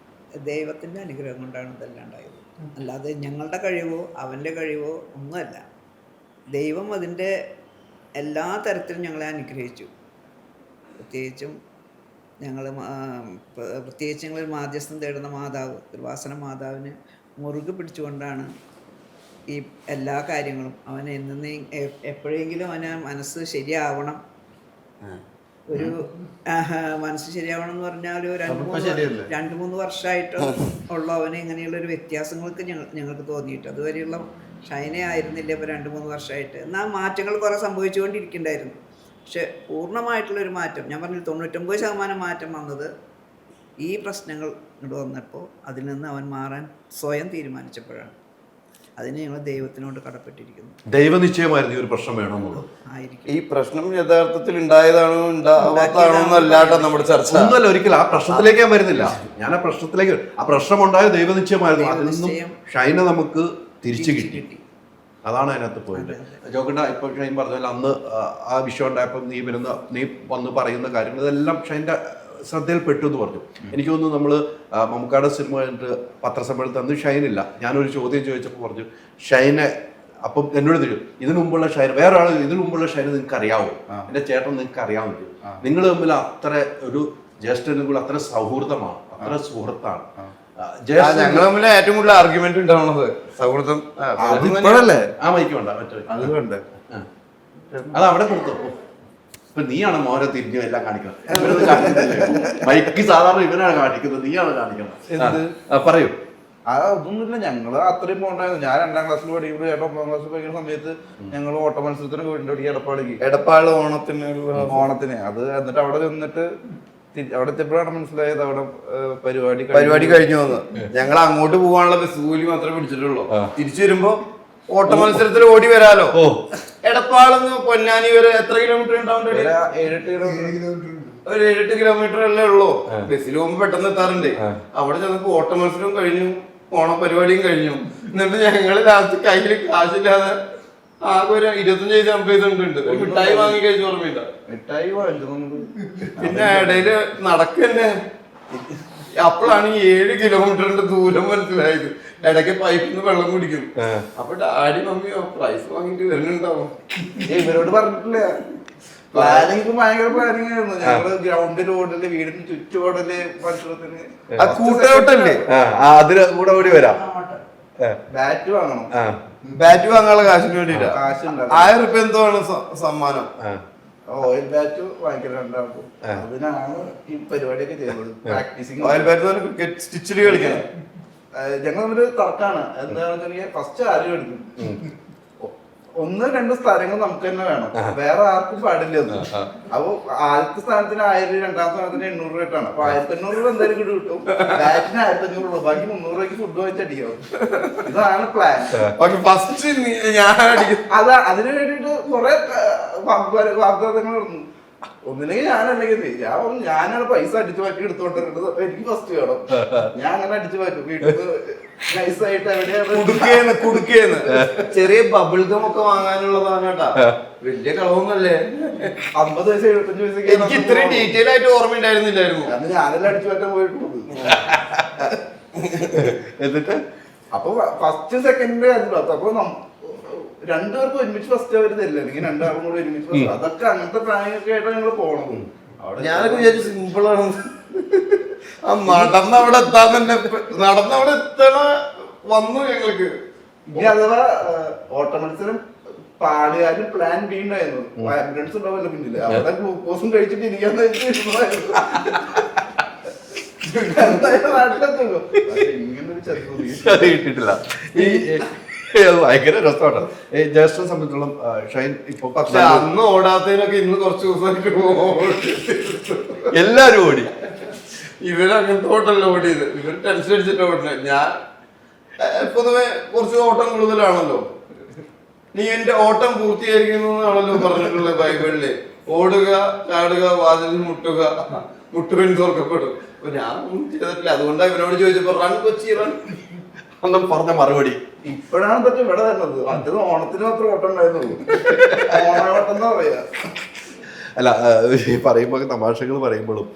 ദൈവത്തിന്റെ അനുഗ്രഹം കൊണ്ടാണ് ഇതെല്ലാം ഉണ്ടായത്. അല്ലാതെ ഞങ്ങളുടെ കഴിവോ അവന്റെ കഴിവോ ഒന്നുമല്ല. ദൈവം അതിൻ്റെ എല്ലാ തരത്തിലും ഞങ്ങളെ അനുഗ്രഹിച്ചു. പ്രത്യേകിച്ചും ഞങ്ങൾ മാധ്യസ്ഥം തേടുന്ന മാതാവ് തിരുവാസന മാതാവിന് മുറുകെ പിടിച്ചുകൊണ്ടാണ് ഈ എല്ലാ കാര്യങ്ങളും. അവന് എപ്പോഴെങ്കിലും അവന് മനസ്സ് ശരിയാവണം. ഒരു മനസ്സ് ശരിയാവണം എന്ന് പറഞ്ഞാൽ ഒരു 2-3 വർഷമായിട്ട് ഉള്ള അവന് ഇങ്ങനെയുള്ള ഒരു വ്യത്യാസങ്ങൾക്ക് ഞങ്ങൾക്ക് തോന്നിയിട്ട്. അതുവരെയുള്ള ഷൈനെ ആയിരുന്നില്ല ഇപ്പോൾ 2-3 വർഷമായിട്ട്. എന്നാൽ മാറ്റങ്ങൾ കുറേ സംഭവിച്ചുകൊണ്ടിരിക്കുന്നുണ്ടായിരുന്നു. പക്ഷെ പൂർണ്ണമായിട്ടുള്ളൊരു മാറ്റം ഞാൻ പറഞ്ഞു 99% മാറ്റം വന്നത് ഈ പ്രശ്നങ്ങൾ ഇങ്ങോട്ട് വന്നപ്പോൾ അതിൽ നിന്ന് അവൻ മാറാൻ സ്വയം തീരുമാനിച്ചപ്പോഴാണ്. അതിന് ഞങ്ങൾ ദൈവത്തിനോട് കടപ്പെട്ടിരിക്കുന്നു. ദൈവനിശ്ചയമായിരുന്നു ഈ ഒരു പ്രശ്നം വേണമെന്നുള്ളത്. ഈ പ്രശ്നം യഥാർത്ഥത്തിൽ ഉണ്ടായതാണോ ഉണ്ടാവാത്തതാണോ എന്നല്ലാട്ടോ നമ്മുടെ ചർച്ച. ഒന്നുമല്ല, ഒരിക്കലും ആ പ്രശ്നത്തിലേക്ക് ഞാൻ വരുന്നില്ല. ഞാൻ ആ പ്രശ്നം ഉണ്ടായ ദൈവനിശ്ചയമായിരുന്നു. അതിൽ നിന്നും ഷൈന നമുക്ക് തിരിച്ചു കിട്ടി. അതാണ് അതിനകത്ത് പോയിട്ട് ജോക്കട്ട ഇപ്പൊ ഷൈൻ പറഞ്ഞാൽ അന്ന് ആ വിഷയം ഉണ്ടായപ്പോൾ നീ വന്ന് പറയുന്ന കാര്യങ്ങൾ ഇതെല്ലാം ഷൈൻ്റെ ശ്രദ്ധയിൽപ്പെട്ടു എന്ന് പറഞ്ഞു. എനിക്ക് തോന്നുന്നു നമ്മൾ മമ്മൂക്കാടെ സിനിമ കഴിഞ്ഞിട്ട് പത്രസമ്മേളനത്തിൽ അന്ന് ഷൈനില്ല. ഞാനൊരു ചോദ്യം ചോദിച്ചപ്പോൾ പറഞ്ഞു ഷൈനെ, അപ്പം എന്നോട് തരും ഇതിനു മുമ്പുള്ള ഷൈൻ, വേറെ ആൾ ഇതിനു മുമ്പുള്ള ഷൈൻ നിങ്ങൾക്ക് അറിയാവോ, എൻ്റെ ചേട്ടൻ നിങ്ങൾക്ക് അറിയാമോ, നിങ്ങൾ തമ്മിൽ അത്ര ഒരു ജ്യേഷ്ഠനും കൂടെ അത്ര സൗഹൃദമാണ്, അത്ര സുഹൃത്താണ്. ഞങ്ങൾ തമ്മിൽ ഏറ്റവും കൂടുതൽ ആർഗ്യുമെന്റ് ഉണ്ടാവുന്നത് സൗഹൃദം അതിപ്പോഴല്ലേ ആ മൈക്ക് വേണ്ട മറ്റേ അതുകൊണ്ട് അത് അവിടെ കൊടുത്തു. ഇപ്പൊ നീയാണ് മോനെ തിരിഞ്ഞു എല്ലാം കാണിക്കുന്നത്. മൈക്ക് സാധാരണ ഇവനാണ് കാണിക്കുന്നത്, നീയാണ് കാണിക്കുന്നത്. പറയൂ. അതൊന്നുമില്ല, ഞങ്ങള് അത്രയും പോണ്ടായിരുന്നു. ഞാൻ 2ാം ക്ലാസ്സിൽ പഠിക്കുമ്പോൾ ചേട്ടൻ 9ാം ക്ലാസ്സിൽ പഠിക്കുന്ന സമയത്ത് ഞങ്ങൾ ഓട്ട മത്സരത്തിന് വീടിന്റെ അടിക്ക് എടപ്പാള് ഓണത്തിന് അത് എന്നിട്ട് അവിടെ ചെന്നിട്ട് അവിടെ എത്തിയപ്പോഴാണ് മനസ്സിലായത് അവിടെ പരിപാടി കഴിഞ്ഞു വന്ന് ഞങ്ങൾ അങ്ങോട്ട് പോകാനുള്ള ബസ് കൂലി മാത്രമേ പിടിച്ചിട്ടുള്ളൂ. തിരിച്ചു വരുമ്പോ ഓട്ട മത്സരത്തിൽ ഓടി വരാലോ. എടപ്പാളെന്ന് പൊന്നാനി വരെ എത്ര കിലോമീറ്റർ ഉണ്ടാവും? 7-8 കിലോമീറ്റർ. ഒരു 7-8 കിലോമീറ്റർ അല്ലേ ഉള്ളൂ. ബസ്സിൽ പോകുമ്പോ പെട്ടെന്ന് എത്താറുണ്ട്. അവിടെ ചെന്നപ്പോ ഓട്ട മത്സരവും കഴിഞ്ഞു, ഓണ പരിപാടിയും കഴിഞ്ഞു. എന്നിട്ട് ഞങ്ങള് ലാസ്റ്റ് കയ്യിൽ കാശില്ലാതെ ആകെ ഒരു 25 പൈസ ഉണ്ട്. ഒരു മിഠായി വാങ്ങി കഴിച്ചു ഓർമ്മയില്ല. മിഠായി വാങ്ങിച്ചു. പിന്നെ ഇടയില് നടക്കന്നെ. അപ്പോഴാണ് ഈ 7 കിലോമീറ്ററിന്റെ ദൂരം മനസ്സിലായത്. ഇടയ്ക്ക് പൈപ്പിൽ നിന്ന് വെള്ളം കുടിക്കും. അപ്പൊ ഡാഡി മമ്മിയോ പ്രൈസ് വാങ്ങിട്ട് വരുന്നുണ്ടാവും. ഇവരോട് പറഞ്ഞിട്ടില്ല. പ്ലാനിങ് ഭയങ്കര പ്ലാനിങ് ആയിരുന്നു. ഞങ്ങള് ഗ്രൗണ്ടിൽ ഓടല്, വീടിന് ചുറ്റോടല്, മത്സരത്തിന് കൂട്ടോട്ടല്ലേ അതിന് കൂടെ ഓടി വരാം. ബാറ്റ് വാങ്ങണം. ബാറ്റ് വാങ്ങാനുള്ള കാശിന് വേണ്ടിയില്ല. കാശുണ്ട്. 1000 രൂപ എന്തോ ആണ് സമ്മാനം. ഓയിൽ ബാറ്റ് വാങ്ങിക്കൽ രണ്ടാൾക്കും. അതിനാണ് ഈ പരിപാടിയൊക്കെ ചെയ്യുന്നത്. പ്രാക്ടീസിങ്. ഓയിൽ ബാറ്റ് ക്രിക്കറ്റ് സ്റ്റിച്ചില് കളിക്കണം. ഞങ്ങൾ തമ്മിൽ തർക്കാണ്. എന്താണെന്ന് വെച്ചാൽ ഫസ്റ്റ് ആരും എടുക്കും. 1-2 സ്ഥാനങ്ങൾ നമുക്ക് തന്നെ വേണം, വേറെ ആർക്കും പാടില്ല. അപ്പൊ ആദ്യത്തെ സ്ഥാനത്തിന് 1000, 2ാം സ്ഥാനത്തിന് 800 രൂപ. അപ്പൊ 1800 രൂപ എന്തായാലും കിട്ടും. ബാറ്റിന് 1500 രൂപ, ബാക്കി 300 രൂപയ്ക്ക് ഫുഡ് വാങ്ങിച്ചടിക്കും. ഇതാണ് പ്ലാൻ. ഫസ്റ്റ് ഞാൻ അത് അതിനു വേണ്ടിട്ട് കുറെ വാഗ്ദാനങ്ങൾ നടന്നു. ഒന്നില്ലെങ്കിൽ ഞാനല്ലെങ്കിൽ ഞാനാണ് പൈസ അടിച്ചു മാറ്റി എടുത്തോണ്ടിരുന്നത്. എനിക്ക് ഫസ്റ്റ് വേണം. ഞാൻ അങ്ങനെ അടിച്ചു മാറ്റും വീട്ടിൽ നൈസായിട്ട്. എവിടെയാണ് കുടുക്കേന്ന് ചെറിയ ബബിൾ ഗം ഒക്കെ വാങ്ങാനുള്ളതാണ് കേട്ടാ. വലിയ കളവൊന്നല്ലേ. 50 പൈസ 75 പൈസ എനിക്ക് ഇത്രയും ഡീറ്റെയിൽ ആയിട്ട് ഓർമ്മയുണ്ടായിരുന്നില്ലായിരുന്നു. അന്ന് ഞാനെല്ലാം അടിച്ചു മാറ്റാൻ പോയിട്ടുള്ളത്. എന്നിട്ട് അപ്പൊ ഫസ്റ്റ് സെക്കൻഡ് അപ്പൊ 2 പേർക്ക് ഒരുമിച്ച് ഫസ്റ്റ് അവർ തരില്ല, അല്ലെങ്കിൽ 2 ആളും കൂടെ ഒരുമിച്ച് ഫസ്റ്റ്. അതൊക്കെ അങ്ങനത്തെ പ്രായമൊക്കെ ആയിട്ടാണ് ഞങ്ങൾ പോണത്. ഞാനൊക്കെ വിചാരിച്ചു സിമ്പിൾ ആണ്. ആ നടന്നവിടെ എത്താൻ തന്നെ നടന്നവിടെ എത്തണ വന്നു ഞങ്ങൾക്ക്. ഇനി അഥവാ ഓട്ട മത്സരം പാടുകാരും പ്ലാൻ ബി ഉണ്ടായിരുന്നു. ആംബുലൻസ് ഉണ്ടാവില്ല പിന്നില്. അവിടെ ഗ്ലൂക്കോസും കഴിച്ചിട്ട് ഇരിക്കാന്ന് നാട്ടിലെത്തുള്ളൂ. ഇങ്ങനൊരു ചെറുപ്പം കിട്ടിയിട്ടില്ല. അത് ഭയങ്കര രസമാണ്. ജ്യേഷ്ഠനെ സംബന്ധിച്ചോളം ഷൈൻ ഇപ്പൊ പക്ഷെ അന്ന് ഓടാത്തതിനൊക്കെ ഇന്ന് കുറച്ച് ദിവസമായിട്ട് എല്ലാരും ഓടി. ഇവരങ്ങനത്തെ ഓട്ടമല്ല ഓടിയത്. ഇവർ ടെൻഷൻ അടിച്ചിട്ട് ഓടണേ. ഞാൻ പൊതുവെ കുറച്ച് ഓട്ടം കൂടുതലാണല്ലോ. നീ എന്റെ ഓട്ടം പൂർത്തീകരിക്കുന്നതാണല്ലോ പറഞ്ഞിട്ടുള്ളത് ബൈബിളില്. ഓടുക, ചാടുക, വാതിലിൽ മുട്ടുക, മുട്ടുവൻ തുറക്കപ്പെടും. അപ്പൊ ഞാൻ ഒന്നും ചെയ്തിട്ടില്ല. അതുകൊണ്ടാണ് ഇവനോട് ചോദിച്ചപ്പോ റൺ കൊച്ചി റൺ അന്നും പറഞ്ഞ മറുപടി. ഇപ്പോഴാണ് ഇതൊക്കെ ഇവിടെ വരുന്നത്. മറ്റത് ഓണത്തിന് മാത്രം ഓട്ടം ഉണ്ടായിരുന്നുള്ളൂ. ഓണോട്ടം എന്നാ പറയാ. അല്ല, പറയുമ്പോൾ തമാശകൾ പറയുമ്പോഴും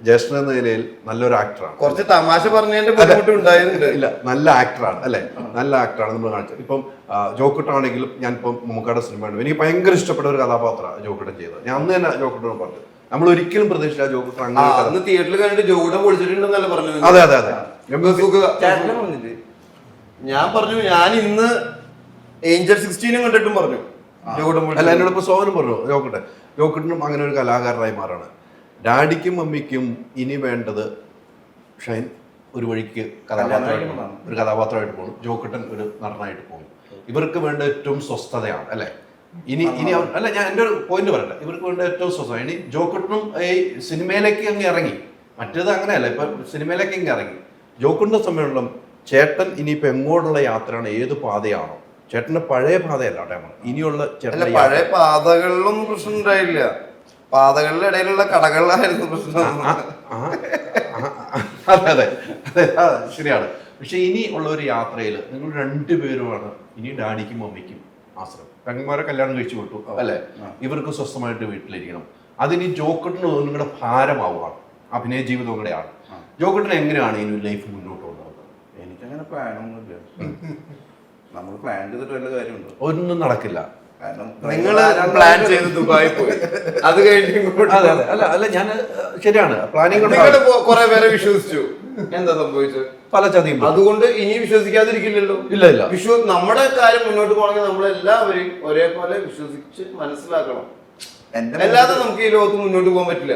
ജ്യേഷ്ഠൻ എന്ന നിലയിൽ നല്ലൊരു ആക്ടറാണ്. കുറച്ച് തമാശ പറഞ്ഞതിന്റെ ബുദ്ധിമുട്ട് ഉണ്ടായിരുന്നുണ്ട്. ഇല്ല, നല്ല ആക്ടറാണ് അല്ലെ, നല്ല ആക്ടറാണ് നമ്മൾ കാണിച്ചത്. ഇപ്പം ജോക്കുട്ടാണെങ്കിലും ഞാൻ ഇപ്പം മമ്മൂക്കാടെ സിനിമയാണ് എനിക്ക് ഭയങ്കര ഇഷ്ടപ്പെട്ട ഒരു കഥാപാത്രമാണ് ജോക്കുട്ടൻ ചെയ്തത്. ഞാൻ അന്ന് തന്നെ ജോക്കുട്ടനോട് പറഞ്ഞു, നമ്മൾ ഒരിക്കലും പ്രതീക്ഷിച്ച ജോക്കുട്ടൻ അങ്ങനെ തിയേറ്ററിൽ കണ്ടിട്ട് ജോക്കുട്ടൻ പൊളിച്ചിട്ടുണ്ടെന്നല്ല പറഞ്ഞു. അതെ അതെ അതെ. പറഞ്ഞിട്ട് ഞാൻ പറഞ്ഞു ഞാൻ ഇന്ന് ഏഞ്ചൽ 16 കണ്ടിട്ടും പറഞ്ഞു അല്ല, എന്നോട് ഇപ്പൊ സോനും പറഞ്ഞു ജോക്കുട്ടനും അങ്ങനെ ഒരു കലാകാരനായി മാറാണ്. ഡാഡിക്കും മമ്മിക്കും ഇനി വേണ്ടത് ഷൈൻ ഒരു വഴിക്ക് ഒരു കഥാപാത്രമായിട്ട് പോകും, ജോക്കുട്ടൻ ഒരു നടനായിട്ട് പോകും. ഇവർക്ക് വേണ്ട ഏറ്റവും സ്വസ്ഥതയാണ് അല്ലെ. ഇനി അല്ല, ഞാൻ എൻ്റെ ഒരു പോയിന്റ് പറയട്ടെ. ഇവർക്ക് വേണ്ട ഏറ്റവും സ്വസ്ഥത. ഇനി ജോക്കുട്ടനും ഈ സിനിമയിലേക്ക് അങ്ങ് ഇറങ്ങി, മറ്റേത് അങ്ങനെയല്ല. ഇപ്പൊ സിനിമയിലേക്ക് അങ്ങ് ഇറങ്ങി. ജോക്കുട്ടൻ്റെ സമയമുള്ള ചേട്ടൻ ഇനിയിപ്പോ എങ്ങോട്ടുള്ള യാത്രയാണ്, ഏത് പാതയാണോ ചേട്ടന്റെ പഴയ പാതയല്ല കേട്ടോ, ഇനിയുള്ള ചേട്ടന്റെ പഴയ പാതകളിലൊന്നും പ്രശ്നം ഉണ്ടായില്ല. പാതകളുടെ ഇടയിലുള്ള കടകളിലായിരുന്നു പ്രശ്നം. അതെ അതെ ശരിയാണ്. പക്ഷെ ഇനി ഉള്ള ഒരു യാത്രയിൽ നിങ്ങൾ 2 പേരുമാണ് ഇനി ഡാഡിക്കും മമ്മിക്കും ആശ്രമം. പെങ്ങന്മാരെ കല്യാണം കഴിച്ചു വിട്ടു അല്ലേ? ഇവർക്ക് സ്വസ്ഥമായിട്ട് വീട്ടിലിരിക്കണം. അതിന് ജോക്കട്ടിന് നിങ്ങളുടെ ഭാരമാവുകയാണ്. അഭിനയ ജീവിതം കൂടെയാണ്. ജോക്കട്ടിന് എങ്ങനെയാണ് ഈ ലൈഫ് മുന്നോട്ട് കൊണ്ടുപോകുന്നത്? എനിക്കങ്ങനെ പ്ലാനൊന്നുമില്ല. നമ്മൾ പ്ലാൻ ചെയ്തിട്ട് വല്ല കാര്യമുണ്ടോ? ഒന്നും നടക്കില്ല. നിങ്ങൾ പ്ലാൻ ചെയ്ത് ദുബായി പോയി, അത് കഴിഞ്ഞ് അതെ അതെ അല്ല അല്ല ഞാൻ ശരിയാണ് പ്ലാനിങ് കുറെ പേരെ വിശ്വസിച്ചു, എന്താ സംഭവിച്ചത്? പല ചതിയും. അതുകൊണ്ട് ഇനി വിശ്വസിക്കാതിരിക്കില്ലല്ലോ. ഇല്ല ഇല്ല. നമ്മുടെ കാര്യം മുന്നോട്ട് പോകണമെങ്കിൽ നമ്മളെല്ലാവരും ഒരേപോലെ വിശ്വസിച്ച് മനസ്സിലാക്കണം. അല്ലാതെ നമുക്ക് ഈ ലോകത്ത് മുന്നോട്ട് പോകാൻ പറ്റില്ല.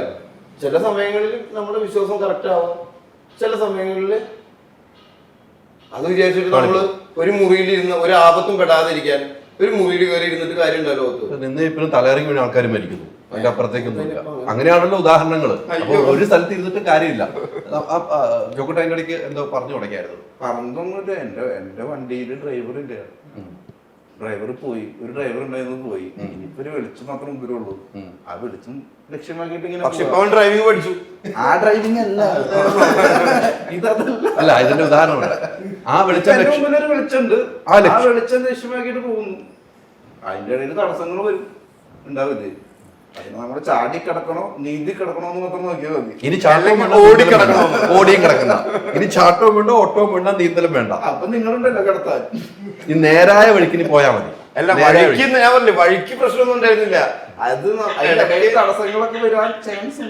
ചില സമയങ്ങളിൽ നമ്മുടെ വിശ്വാസം കറക്റ്റ് ആവാം, ചില സമയങ്ങളിൽ അത് വിചാരിച്ചിട്ട് നമ്മള് ഒരു മുറിയിൽ ഇരുന്ന് ഒരു ആപത്തും പെടാതിരിക്കാൻ ഒരു മുറിയിൽ കയറി ഇരുന്നിട്ട് കാര്യം ഉണ്ടല്ലോ. നിന്ന് ഇപ്പോഴും തലയിറങ്ങി വീണ ആൾക്കാർ മരിക്കുന്നു, അതിന്റെ അപ്പുറത്തേക്കൊന്നുമില്ല. അങ്ങനെയാണല്ലോ ഉദാഹരണങ്ങൾ. അപ്പൊ ഒരു സ്ഥലത്ത് ഇരുന്നിട്ട് കാര്യമില്ല. ജോക്കട്ട് അതിന്റെ ഇടയ്ക്ക് എന്തോ പറഞ്ഞു തുടങ്ങിയായിരുന്നു. പറഞ്ഞൊന്നുമില്ല. എന്റെ വണ്ടിയിൽ ഡ്രൈവർ ഇല്ല. ഡ്രൈവർ പോയി, ഒരു ഡ്രൈവർ ഉണ്ടായിരുന്നു പോയി. ഇനിയിപ്പോ ഒരു വെളിച്ചം മാത്രം മുമ്പിലുള്ളൂ. ആ വെളിച്ചം ലക്ഷ്യമാക്കിയിട്ട് ഇങ്ങനെ ഡ്രൈവിംഗ് പഠിച്ചു. ആ ഡ്രൈവിംഗ് അല്ല, ഇതല്ല. അല്ല ഇതിന്റെ ഉദാഹരണമുണ്ട്. ആ വെളിച്ചം മുമ്പിലൊരു വെളിച്ചമുണ്ട്, ആ വെളിച്ചം ലക്ഷ്യമാക്കിയിട്ട് പോകുന്നു. അതിന്റെ ഇടയിൽ തടസ്സങ്ങൾ വരും, ഉണ്ടാവില്ലേ? അതിന് നമ്മൾ ചാടി കിടക്കണോ നീന്തി കിടക്കണോ എന്ന് മാത്രം നോക്കിയാൽ മതി. ഇനി ചാട്ടവും വേണ്ട, ഓടിയും കിടക്കുന്ന. ഇനി ചാട്ടവും വേണ്ട, ഓട്ടവും വേണ്ട, നീന്തലും വേണ്ട. അപ്പൊ നിങ്ങളുണ്ടല്ലോ കിടത്താൻ. ഈ നേരായ വഴിക്കിനി പോയാൽ മതി. അല്ല വഴിക്ക് ഞാൻ പറഞ്ഞില്ലേ, വഴിക്ക് പ്രശ്നമൊന്നും ഉണ്ടായിരുന്നില്ല. അത് തടസ്സങ്ങളൊക്കെ വരാൻ ചാൻസ്.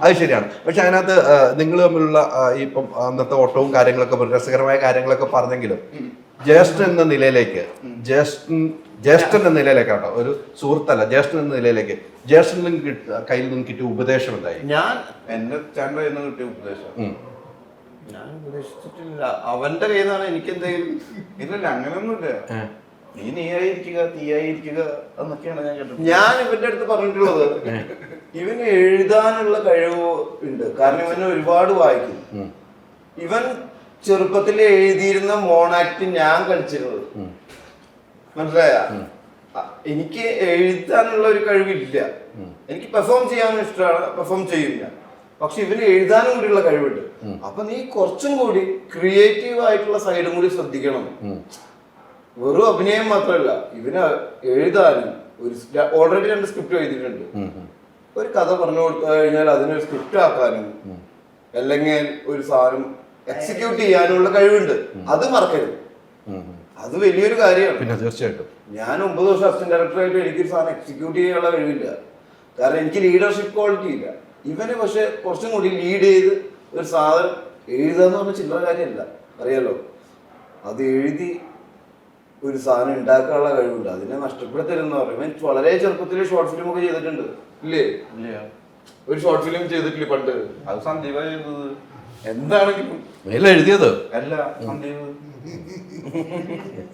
അത് ശരിയാണ്. പക്ഷെ അതിനകത്ത് നിങ്ങൾ തമ്മിലുള്ള ഇപ്പം അന്നത്തെ ഓട്ടവും കാര്യങ്ങളൊക്കെ രസകരമായ കാര്യങ്ങളൊക്കെ പറഞ്ഞെങ്കിലും ജ്യേഷ്ഠൻ എന്ന നിലയിലേക്ക് ജ്യേഷ്ഠൻ എന്ന നിലയിലേക്കാട്ടോ, ഒരു സുഹൃത്തല്ല, ജ്യേഷ്ഠൻ എന്ന നിലയിലേക്ക് ജ്യേഷ്ഠനും കയ്യിൽ നിന്ന് കിട്ടിയ ഉപദേശം എന്തായി? ഞാൻ എന്റെ ചേട്ടൻ്റെ കയ്യിൽ നിന്ന് കിട്ടിയ ഉപദേശം ഞാൻ ഉപദേശിച്ചിട്ടില്ല. അവന്റെ കയ്യിൽ നിന്നാണ് എനിക്ക് എന്തെങ്കിലും. ഇല്ലല്ല, അങ്ങനെയൊന്നുമില്ല. നീയായിരിക്കുക, തീയായിരിക്കുക എന്നൊക്കെയാണ് ഞാൻ കേട്ടത്. ഞാൻ ഇവന്റെ അടുത്ത് പറഞ്ഞിട്ടുള്ളത്, ഇവന് എഴുതാനുള്ള കഴിവ് ഉണ്ട്. കാരണം ഇവന് ഒരുപാട് വായിക്കും. ഇവൻ ചെറുപ്പത്തിൽ എഴുതിയിരുന്ന മോണാക്ട് ഞാൻ കളിച്ചിരുന്നത്, മനസ്സിലായ? എനിക്ക് എഴുതാനുള്ള ഒരു കഴിവില്ല. എനിക്ക് പെർഫോം ചെയ്യാനും ഇഷ്ടമാണ്, പെർഫോം ചെയ്യും ഞാൻ. പക്ഷെ ഇവന് എഴുതാനും കൂടിയുള്ള കഴിവുണ്ട്. അപ്പൊ നീ കുറച്ചും കൂടി ക്രിയേറ്റീവ് ആയിട്ടുള്ള സൈഡും കൂടി ശ്രദ്ധിക്കണം. വെറും അഭിനയം മാത്രമല്ല, ഇവന് എഴുതാനും ഒരു ഓൾറെഡി 2 സ്ക്രിപ്റ്റ് എഴുതിയിട്ടുണ്ട്. ഒരു കഥ പറഞ്ഞു കൊടുത്തു കഴിഞ്ഞാൽ അതിനൊരു സ്ക്രിപ്റ്റ് ആക്കാനും അല്ലെങ്കിൽ ഒരു സാധനം എക്സിക്യൂട്ട് ചെയ്യാനുള്ള കഴിവുണ്ട്. അത് മറക്കരുത്. അത് വലിയൊരു കാര്യമാണ്. പിന്നെ തീർച്ചയായിട്ടും ഞാൻ 9 വർഷം അസിസ്റ്റന്റ് ഡയറക്ടറായിട്ട് എനിക്കൊരു സാധനം എക്സിക്യൂട്ട് ചെയ്യാനുള്ള കഴിവില്ല. കാരണം എനിക്ക് ലീഡർഷിപ്പ് ക്വാളിറ്റി ഇല്ല. ഇവന് പക്ഷെ കുറച്ചും കൂടി ലീഡ് ചെയ്ത് ഒരു സാധനം എഴുതുക എന്ന് പറഞ്ഞ ചില്ലറ കാര്യമല്ല, അറിയാലോ. അത് എഴുതി ഒരു സാധനം ഉണ്ടാക്കാനുള്ള കഴിവുണ്ട്. അതിനെ നഷ്ടപ്പെടുത്തരുതെന്ന് പറയും. ഇവൻ വളരെ ചെറുപ്പത്തിൽ ഷോർട്ട് ഫിലിം ഒക്കെ ചെയ്തിട്ടുണ്ട്, ഇല്ലേ? ഒരു ഷോർട്ട് ഫിലിം ചെയ്തിട്ടില്ലേ പണ്ട്? അത് സന്ദീപ ചെയ്തത്. എന്താണെങ്കിലും എഴുതിയത് അല്ല, സന്ദീപ്.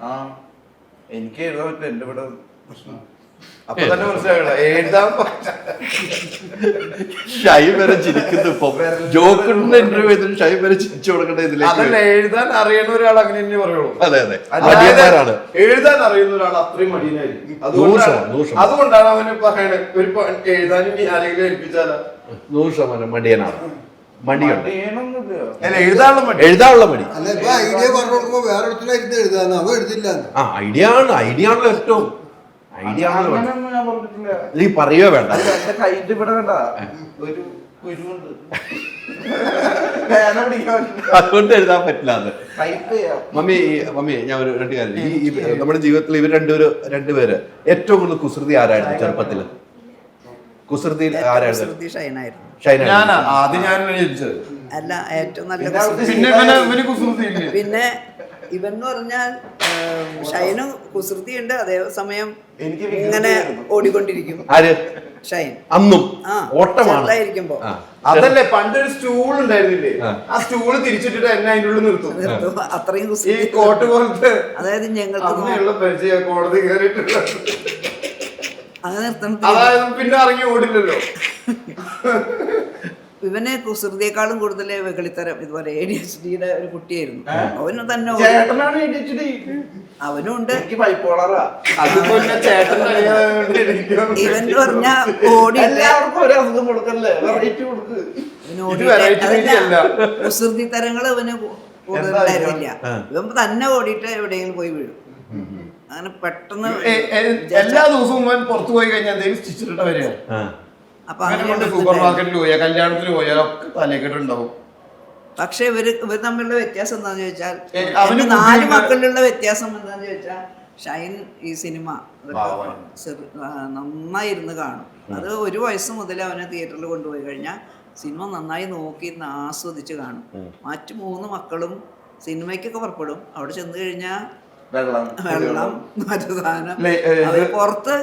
ആ എനിക്ക് എഴുതാൻ പറ്റില്ല, എന്റെ ഇവിടെ പ്രശ്നം. അപ്പൊ തന്നെ മനസ്സിലാകണം എഴുതാൻ. ഷൈ വരെ ചിരിക്കുന്നു. ഇപ്പൊ ജോക്കറിന്റെ ഇന്റർവ്യൂ ചെയ്തിട്ട് ഷൈ വരെ ചിരിച്ചു കൊടുക്കേണ്ട ഇതിലേക്ക്. അതല്ല, എഴുതാൻ അറിയുന്ന ഒരാൾ അങ്ങനെ തന്നെ പറയുള്ളൂ. അതെ അതെ, എഴുതാൻ അറിയുന്ന ഒരാൾ അത്രയും മടിയനായിരിക്കും. അതുകൊണ്ടാണ് അവന് പറയണത് ഒരു എഴുതാനും ആരെങ്കിലും ഏൽപ്പിച്ചാലോ. 100% മടിയനാണ്. മടിയുണ്ട്, എഴുതാനുള്ള മടി. അല്ല, ഇപ്പൊ ഐഡിയ പറഞ്ഞു കൊടുക്കുമ്പോ വേറെ എടുത്തിട്ട് എഴുതാന്ന് അവ എഴുതില്ല. ഐഡിയ ആണല്ലോ ഏറ്റവും ഐഡിയ ആണല്ലോ. ഞാൻ പറഞ്ഞിട്ടില്ല. നീ പറയുകയോ വേണ്ട. എന്റെ കയ്യിൽ ഇവിടെ വേണ്ട ഒരു കുരുവുണ്ട്, അതുകൊണ്ട് എഴുതാൻ പറ്റില്ല. അത് ടൈപ്പ് ചെയ്യാം. മമ്മി ഞാൻ ഒരു 2 കാര്യം. ഈ നമ്മുടെ ജീവിതത്തിൽ ഇവർ രണ്ടുപേര് ഏറ്റവും കൂടുതൽ കുസൃതി ആരായിരുന്നു ചെറുപ്പത്തില്? കുസൃതിയിൽ ആരായിരുന്നു? ഷൈനായിരുന്നു. ഞാനാ ആദ്യം ഞാനാണ് ജനിച്ചത്. അല്ല, ഏറ്റവും നല്ല പിന്നെ ഇവൻ എന്ന് പറഞ്ഞാൽ ഷൈനും കുസൃതിയുണ്ട്, അതേസമയം ഇങ്ങനെ ഓടിക്കൊണ്ടിരിക്കും. ആര്? ഷൈൻ. അന്നും ഓട്ടമാണ്. അതല്ലേ, പണ്ടൊരു സ്റ്റൂൾ ഉണ്ടായിരുന്നില്ലേ? ആ സ്റ്റൂള് തിരിച്ചിട്ടിട്ട് എന്നെ അതിൻ്റെ ഉള്ളിൽ നിർത്തും. അത്രയും ഈ കോട്ട് പോലത്തെ. അതായത് ഞങ്ങൾക്ക് അങ്ങനെയുള്ള പരിചയം കോടതി കയറിയിട്ടുള്ള. അങ്ങനെ നിർത്തണം. അതായത് പിന്നെ ഇറങ്ങി ഓടില്ലല്ലോ. ഇവന് കുസൃതിയെക്കാളും കൂടുതൽ വെകളിത്തരം ഇതുപോലെ ADHD-യുടെ ഒരു കുട്ടിയായിരുന്നു. അവന് തന്നെ അവനും ഉണ്ട്. ഇവൻ പറഞ്ഞ കുസൃതി തരങ്ങൾ അവന് കൂടുതലുണ്ടായിരുന്നില്ല. ഇവൻ തന്നെ ഓടിയിട്ട് എവിടെയെങ്കിലും പോയി വീഴും. അങ്ങനെ പെട്ടെന്ന് എല്ലാ ദിവസവും ഞാൻ പുറത്തു പോയി കഴിഞ്ഞാൽ എന്തെങ്കിലും സ്റ്റിച്ചിട്ട വരിക. അപ്പൊ അങ്ങനെ അങ്ങനെ കൊണ്ട് സൂപ്പർ മാർക്കറ്റിൽ പോയാൽ കല്യാണത്തിന് പോയാൽ ഒക്കെ തലേക്കെട്ടുണ്ടാവും. പക്ഷെ ഇവർ തമ്മിലുള്ള വ്യത്യാസം എന്താന്ന് ചോദിച്ചാൽ അവന് എൻ്റെ 4 മക്കളിലുള്ള വ്യത്യാസം എന്താന്ന് ചോദിച്ചാൽ ഷൈൻ ഈ സിനിമ നന്നായി ഇരുന്ന് കാണും. അത് 1 വയസ്സ് മുതൽ അവനെ തിയേറ്ററിൽ കൊണ്ടുപോയി കഴിഞ്ഞാൽ സിനിമ നന്നായി നോക്കി ഇരുന്ന് ആസ്വദിച്ച് കാണും. മറ്റു 3 മക്കളും സിനിമയ്ക്കൊക്കെ പുറപ്പെടും, അവിടെ ചെന്ന് കഴിഞ്ഞാൽ വെള്ളം മറ്റു സാധനം അവർ പുറത്ത്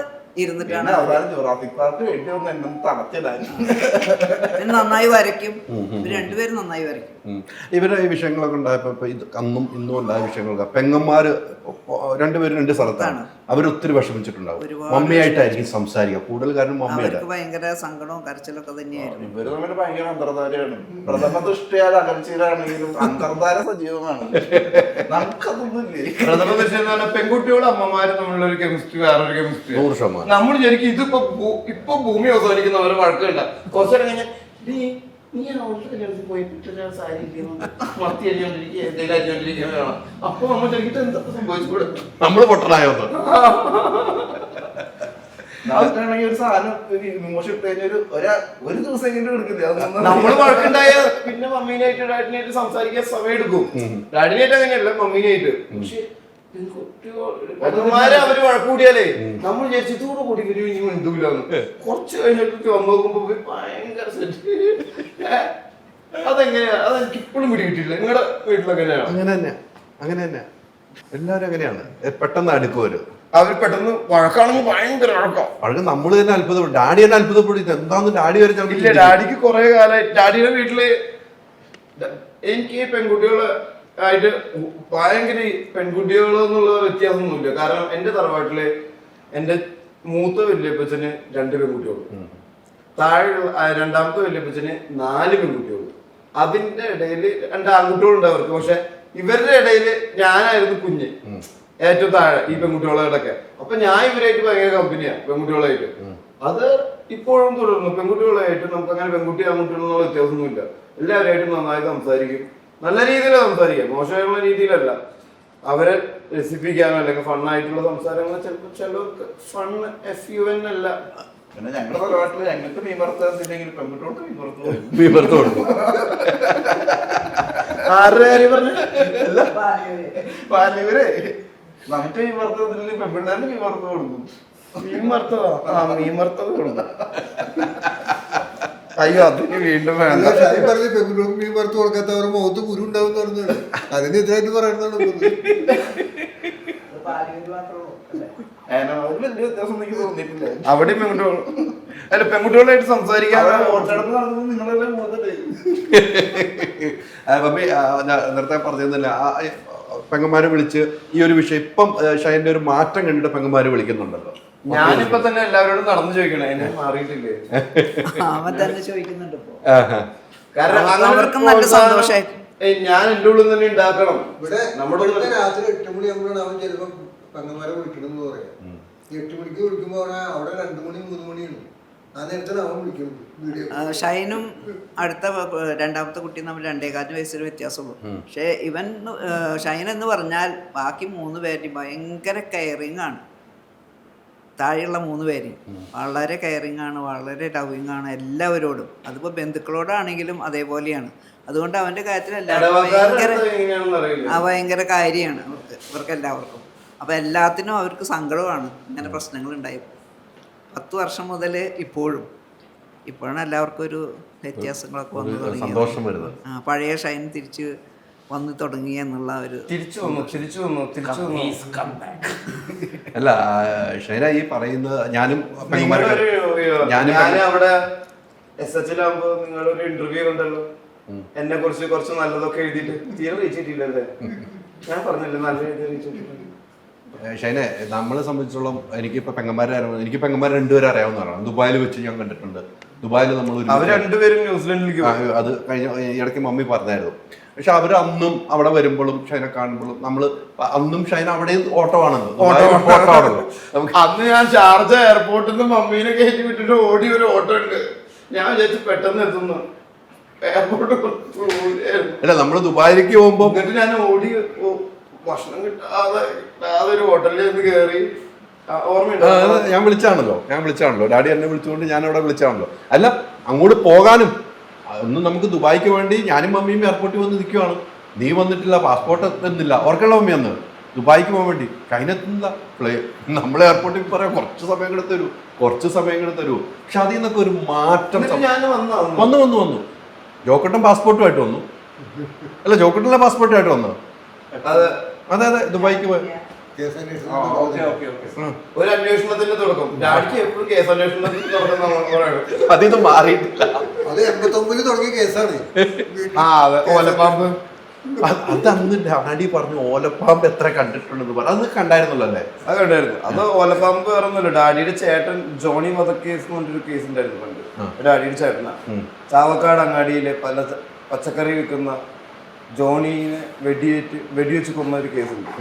ഇരുന്നിട്ടാണ് നന്നായി വരയ്ക്കും. ഇവർ രണ്ടുപേരും നന്നായി വരയ്ക്കും. ഇവരുടെ ഈ വിഷയങ്ങളൊക്കെ ഉണ്ടായപ്പോ ഇപ്പൊ ഇത് അന്നും ഇന്നും ഉണ്ടായ വിഷയങ്ങളൊക്കെ പെങ്ങന്മാര് രണ്ടുപേരും 2 സ്ഥലത്താണ്. അവരൊത്തിരി വിഷമിച്ചിട്ടുണ്ടാവും. മമ്മിയായിട്ടായിരിക്കും സംസാരിക്കുക കൂടുതൽ, കാരണം മമ്മിയായിട്ട് ഭയങ്കര സങ്കടവും കരച്ചിലൊക്കെ തന്നെയായിരുന്നു. ഇവര് തമ്മിൽ ഭയങ്കര അന്തർധാരയാണ്. പ്രഥമ ദൃഷ്ടിയാൽ അകൽച്ചയിലാണെങ്കിലും അന്തർധാര സജീവമാണ്. നമുക്കതൊന്നുമില്ലേ. പ്രഥമ ദൃഷ്ടി എന്ന് പറഞ്ഞാൽ പെൺകുട്ടികളും അമ്മമാരും തമ്മിലുള്ള ഒരു കെമിസ്ട്രി വേറൊരു കെമിസ്ട്രി. 100%. നമ്മൾ ശരിക്കും ഇപ്പൊ ഭൂമി അവസാനിക്കുന്നവരെ വഴക്കുണ്ട. കുറച്ചേരം കഴിഞ്ഞാൽ അപ്പൊ നമ്മൾ ശരിക്കും എന്താ സംഭവിച്ചുകൂടെ, നമ്മള് പൊട്ടനായോ? നമുക്കാണെങ്കിൽ ഒരു സാധനം ഇമോഷൻ ഇട്ട് കഴിഞ്ഞാൽ ഒരു ദിവസം എങ്കിലും എടുക്കില്ല. നമ്മള് വഴക്കുണ്ടായ പിന്നെ മമ്മീനായിട്ട് ഡാഡിനായിട്ട് സംസാരിക്കാൻ സമയം എടുക്കും. ഡാഡിനായിട്ട് അങ്ങനെയല്ല, മമ്മീനായിട്ട്. പക്ഷെ പെങ്ങന്മാരെ അവര് വഴക്കൂടിയാലേ നമ്മൾ വിചാരിച്ചു ഇതോടെ കൂടി ഇവര് ഇനി മിണ്ടൂലാന്ന്. കുറച്ച് കഴിഞ്ഞിട്ട് വന്നു നോക്കുമ്പോ ഭയങ്കര സെറ്റ്. അതെങ്ങനെയാ? അതെനിക്ക് ഇപ്പോഴും പിടികിട്ടില്ല. നിങ്ങളുടെ വീട്ടിലെങ്ങനെയാണ്? അങ്ങനെ തന്നെ എല്ലാരും അങ്ങനെയാണ്. പെട്ടെന്ന് അടുക്കുവരും. അവർ പെട്ടെന്ന് വഴക്കാണെങ്കിൽ ഭയങ്കര വഴക്ക് നമ്മൾ തന്നെ അത്ഭുതപ്പെടും. ഡാഡി തന്നെ അത്ഭുതപ്പെടും. എന്താന്ന് ഡാഡി വരെ ഇല്ല. ഡാഡിക്ക് കുറെ കാലമായി ഡാഡിയുടെ വീട്ടില് എനിക്ക് പെൺകുട്ടികള് ആയിട്ട് ഭയങ്കര പെൺകുട്ടികൾ എന്നുള്ള വ്യത്യാസമൊന്നുമില്ല. കാരണം എന്റെ തറവാട്ടില് എന്റെ മൂത്ത വല്യപ്പച്ചന് 2 പെൺകുട്ടികളും, താഴെ രണ്ടാമത്തെ വല്യപ്പച്ചന് 4 പെൺകുട്ടികളും. അതിന്റെ ഇടയിൽ 2 ആൺകുട്ടികളുണ്ട് അവർക്ക്. പക്ഷെ ഇവരുടെ ഇടയില് ഞാനായിരുന്നു കുഞ്ഞ്, ഏറ്റവും താഴെ ഈ പെൺകുട്ടികളോടൊക്കെ. അപ്പൊ ഞാൻ ഇവരായിട്ട് ഭയങ്കര കമ്പനിയാ പെൺകുട്ടികളായിട്ട്. അത് ഇപ്പോഴും തുടർന്നു. പെൺകുട്ടികളായിട്ട് നമുക്ക് അങ്ങനെ പെൺകുട്ടി ആൺകുട്ടികളെന്നുള്ള വ്യത്യാസമൊന്നുമില്ല. എല്ലാവരുമായിട്ടും നന്നായി സംസാരിക്കും. നല്ല രീതിയിൽ സംസാരിക്കാം, മോശമായുള്ള രീതിയിലല്ല. അവരെ രസിപ്പിക്കാനോ അല്ലെങ്കിൽ ഫണ്ണായിട്ടുള്ള സംസാരങ്ങൾ ചിലപ്പോൾ ചിലർക്ക് ഫൺ FUN അല്ല. പിന്നെ ഞങ്ങളുടെ തറവാട്ടില് ഞങ്ങൾക്ക് മീമർത്തില്ലെങ്കിൽ പെൺകുട്ടികൾക്ക് മീമർത്ത് കൊടുക്കും. ആരുടെ കാര്യം പറഞ്ഞു? പാലിവരെ നമുക്ക് മീമർത്തില്ലെങ്കിൽ പെൺപിള്ളേർക്ക് മീമർത്ത് കൊടുക്കും. മീമർത്തത് കൊടുക്കും. അയ്യോ, അതിന് വീണ്ടും വേണ്ട. പെൺകുട്ടികൾക്ക് മീൻ വറുത്ത് കൊടുക്കാത്തവർ മുഖത്ത് കുരു ഉണ്ടാവും പറഞ്ഞത് അതിന് എതിരായിട്ട് പറയുന്നതാണ്. വലിയ വ്യത്യാസം എനിക്ക് തോന്നിയിട്ടില്ല. അവിടെ പെൺകുട്ടികൾ അല്ല, പെൺകുട്ടികളായിട്ട് സംസാരിക്കാൻ വോട്ടെടുപ്പ് നടന്നത് നിങ്ങളെല്ലാം മുഖത്തല്ലേ. മമ്മി നേരത്തെ പറഞ്ഞതല്ല, പെങ്ങന്മാരെ വിളിച്ച് ഈ ഒരു വിഷയം ഇപ്പം ഷൈൻ്റെ ഒരു മാറ്റം കണ്ടിട്ട് പെങ്ങന്മാര് വിളിക്കുന്നുണ്ടല്ലോ. ഞാനിപ്പോ തന്നെ എല്ലാവരോടും നടന്നു ചോദിക്കണേ, എന്നെ മാറിയിട്ടില്ലേ? അവൻ തന്നെ ചോദിക്കുന്നുണ്ട് ഇപ്പൊ. കാരണം അവർക്കും നല്ല സന്തോഷമായി. ഞാൻ എന്റെ ഉള്ളിൽ തന്നെ ഉണ്ടാക്കണം. ഇവിടെ രാത്രി 8 മണിയാകുമ്പോഴാണ് അവൻ ചിലപ്പോ പെങ്ങന്മാരെ വിളിക്കണം എന്ന് പറയാം. 8 മണിക്ക് വിളിക്കുമ്പോ അവിടെ 2 മണി 3 മണിയാണ്. ആ നേരത്താണ് അവൻ വിളിക്കുന്നത്. ഷൈനും അടുത്ത രണ്ടാമത്തെ കുട്ടി നമ്മൾ 2.25 വയസ്സിന് വ്യത്യാസമുള്ളൂ. പക്ഷെ ഇവൻ ഷൈൻ എന്ന് പറഞ്ഞാൽ ബാക്കി 3 പേരും ഭയങ്കര കെയറിങ് ആണ്. താഴെയുള്ള 3 പേര് വളരെ കെയറിങ് ആണ്, വളരെ ലവിങ് ആണ് എല്ലാവരോടും. അതിപ്പോൾ ബന്ധുക്കളോടാണെങ്കിലും അതേപോലെയാണ്. അതുകൊണ്ട് അവൻ്റെ കാര്യത്തിൽ ഭയങ്കര കാര്യമാണ് ഇവർക്ക് എല്ലാവർക്കും. അപ്പോൾ എല്ലാത്തിനും അവർക്ക് സങ്കടമാണ് ഇങ്ങനെ പ്രശ്നങ്ങൾ ഉണ്ടായപ്പോൾ. 10 വർഷം മുതൽ ഇപ്പോഴാണ് എല്ലാവർക്കും ഒരു വ്യത്യാസങ്ങളൊക്കെ വന്നു തുടങ്ങി. പഴയ ഷൈൻ തിരിച്ച് വന്നു തുടങ്ങി എന്നുള്ള ഒരു തിരിച്ചു വന്നു. അല്ല ഷൈന ഈ പറയുന്നത് ഞാനും അവിടെ SH-ലാകുമ്പോ നിങ്ങളൊരു ഇന്റർവ്യൂ ഉണ്ടല്ലോ, എന്നെ കുറിച്ച് കുറച്ച് നല്ലതൊക്കെ എഴുതിയിട്ട് തീരെ റീച്ചിട്ടില്ലല്ലേ? ഞാൻ പറഞ്ഞല്ലേ നല്ല എഴുതി. ഷൈനെ നമ്മളെ സംബന്ധിച്ചോളം എനിക്ക് പെങ്ങന്മാരെ 2 പേരെ അറിയാവുന്നതാണ്. ദുബായിൽ വെച്ച് ഞാൻ കണ്ടിട്ടുണ്ട്. ദുബായിൽ നമ്മൾ രണ്ടുപേരും ന്യൂസിലൻഡിലേക്ക് അത് കഴിഞ്ഞ ഇടയ്ക്ക് മമ്മി പറഞ്ഞായിരുന്നു. പക്ഷെ അവർ അന്നും അവിടെ വരുമ്പോഴും ഷൈനെ കാണുമ്പോഴും നമ്മള് അന്നും ഷൈന അവിടെ ഓട്ടോ ആണല്ലോ. അന്ന് ഞാൻ ഷാർജ എയർപോർട്ടിൽ നിന്ന് മമ്മീനെ കയറ്റി വിട്ടിട്ട് ഓടി ഒരു ഓട്ടോ ഉണ്ട്. ഞാൻ വിചാരിച്ചു പെട്ടെന്ന് എത്തുന്നു. എയർപോർട്ട് അല്ല നമ്മള് ദുബായിലേക്ക് പോകുമ്പോ എന്നിട്ട് ഞാൻ ഓടി ഭക്ഷണം കിട്ടാതെ ഒരു ഹോട്ടലിൽ നിന്ന് കയറി ഓർമ്മയുണ്ടോ? ഞാൻ വിളിച്ചാണല്ലോ ഡാഡി എന്നെ വിളിച്ചുകൊണ്ട് ഞാൻ അവിടെ വിളിച്ചാണല്ലോ. അല്ല അങ്ങോട്ട് പോകാനും ഒന്നും നമുക്ക് ദുബായിക്ക് വേണ്ടി ഞാനും മമ്മിയും എയർപോർട്ടിൽ വന്ന് നിൽക്കുവാണ്. നീ വന്നിട്ടില്ല, പാസ്പോർട്ട് എത്തുന്നില്ല. ഓർക്കള്ള മമ്മി അന്ന് ദുബായിക്ക് പോകാൻ വേണ്ടി കഴിഞ്ഞെത്തുന്നില്ല. നമ്മളെ എയർപോർട്ടിൽ പറയാം കുറച്ച് സമയം കൂടെ തരൂ. പക്ഷെ അതിൽ നിന്നൊക്കെ ഒരു മാറ്റം ഞാൻ വന്നു. ജോക്കട്ടൻ പാസ്പോർട്ടുമായിട്ട് വന്നു. അല്ല ജോക്കട്ടനിലെ പാസ്പോർട്ടായിട്ട് വന്നു. അതെ ദുബായിക്ക് പോയി. ഒരു അന്വേഷണത്തിന്റെ തുടക്കം. ഡാഡിക്ക് എപ്പോഴും കേസ് അന്വേഷണത്തിന്റെ തുടക്കം അതിത് മാറിയിട്ടില്ല. അത് 89 തുടങ്ങിയ കേസാണ്. ഓലപ്പാമ്പ്. അതന്ന് ഡാഡി പറഞ്ഞു ഓലപ്പാമ്പ് എത്ര കണ്ടിട്ടുണ്ടെന്ന് പറഞ്ഞു. അത് കണ്ടായിരുന്നല്ലോ അല്ലേ? അത് കണ്ടായിരുന്നു. അത് ഓലപ്പാമ്പ് വേറൊന്നുമില്ല, ഡാഡിയുടെ ചേട്ടൻ ജോണി വധക്കേസ് എന്ന് പറഞ്ഞൊരു കേസ് ഉണ്ടായിരുന്നു പണ്ട്. ഡാഡിയുടെ ചേട്ടനാ ചാവക്കാട് അങ്ങാടിയിലെ പച്ചക്കറി വിൽക്കുന്ന ജോണിനെ വെടിവെച്ച് കൊന്ന ഒരു കേസുണ്ട്.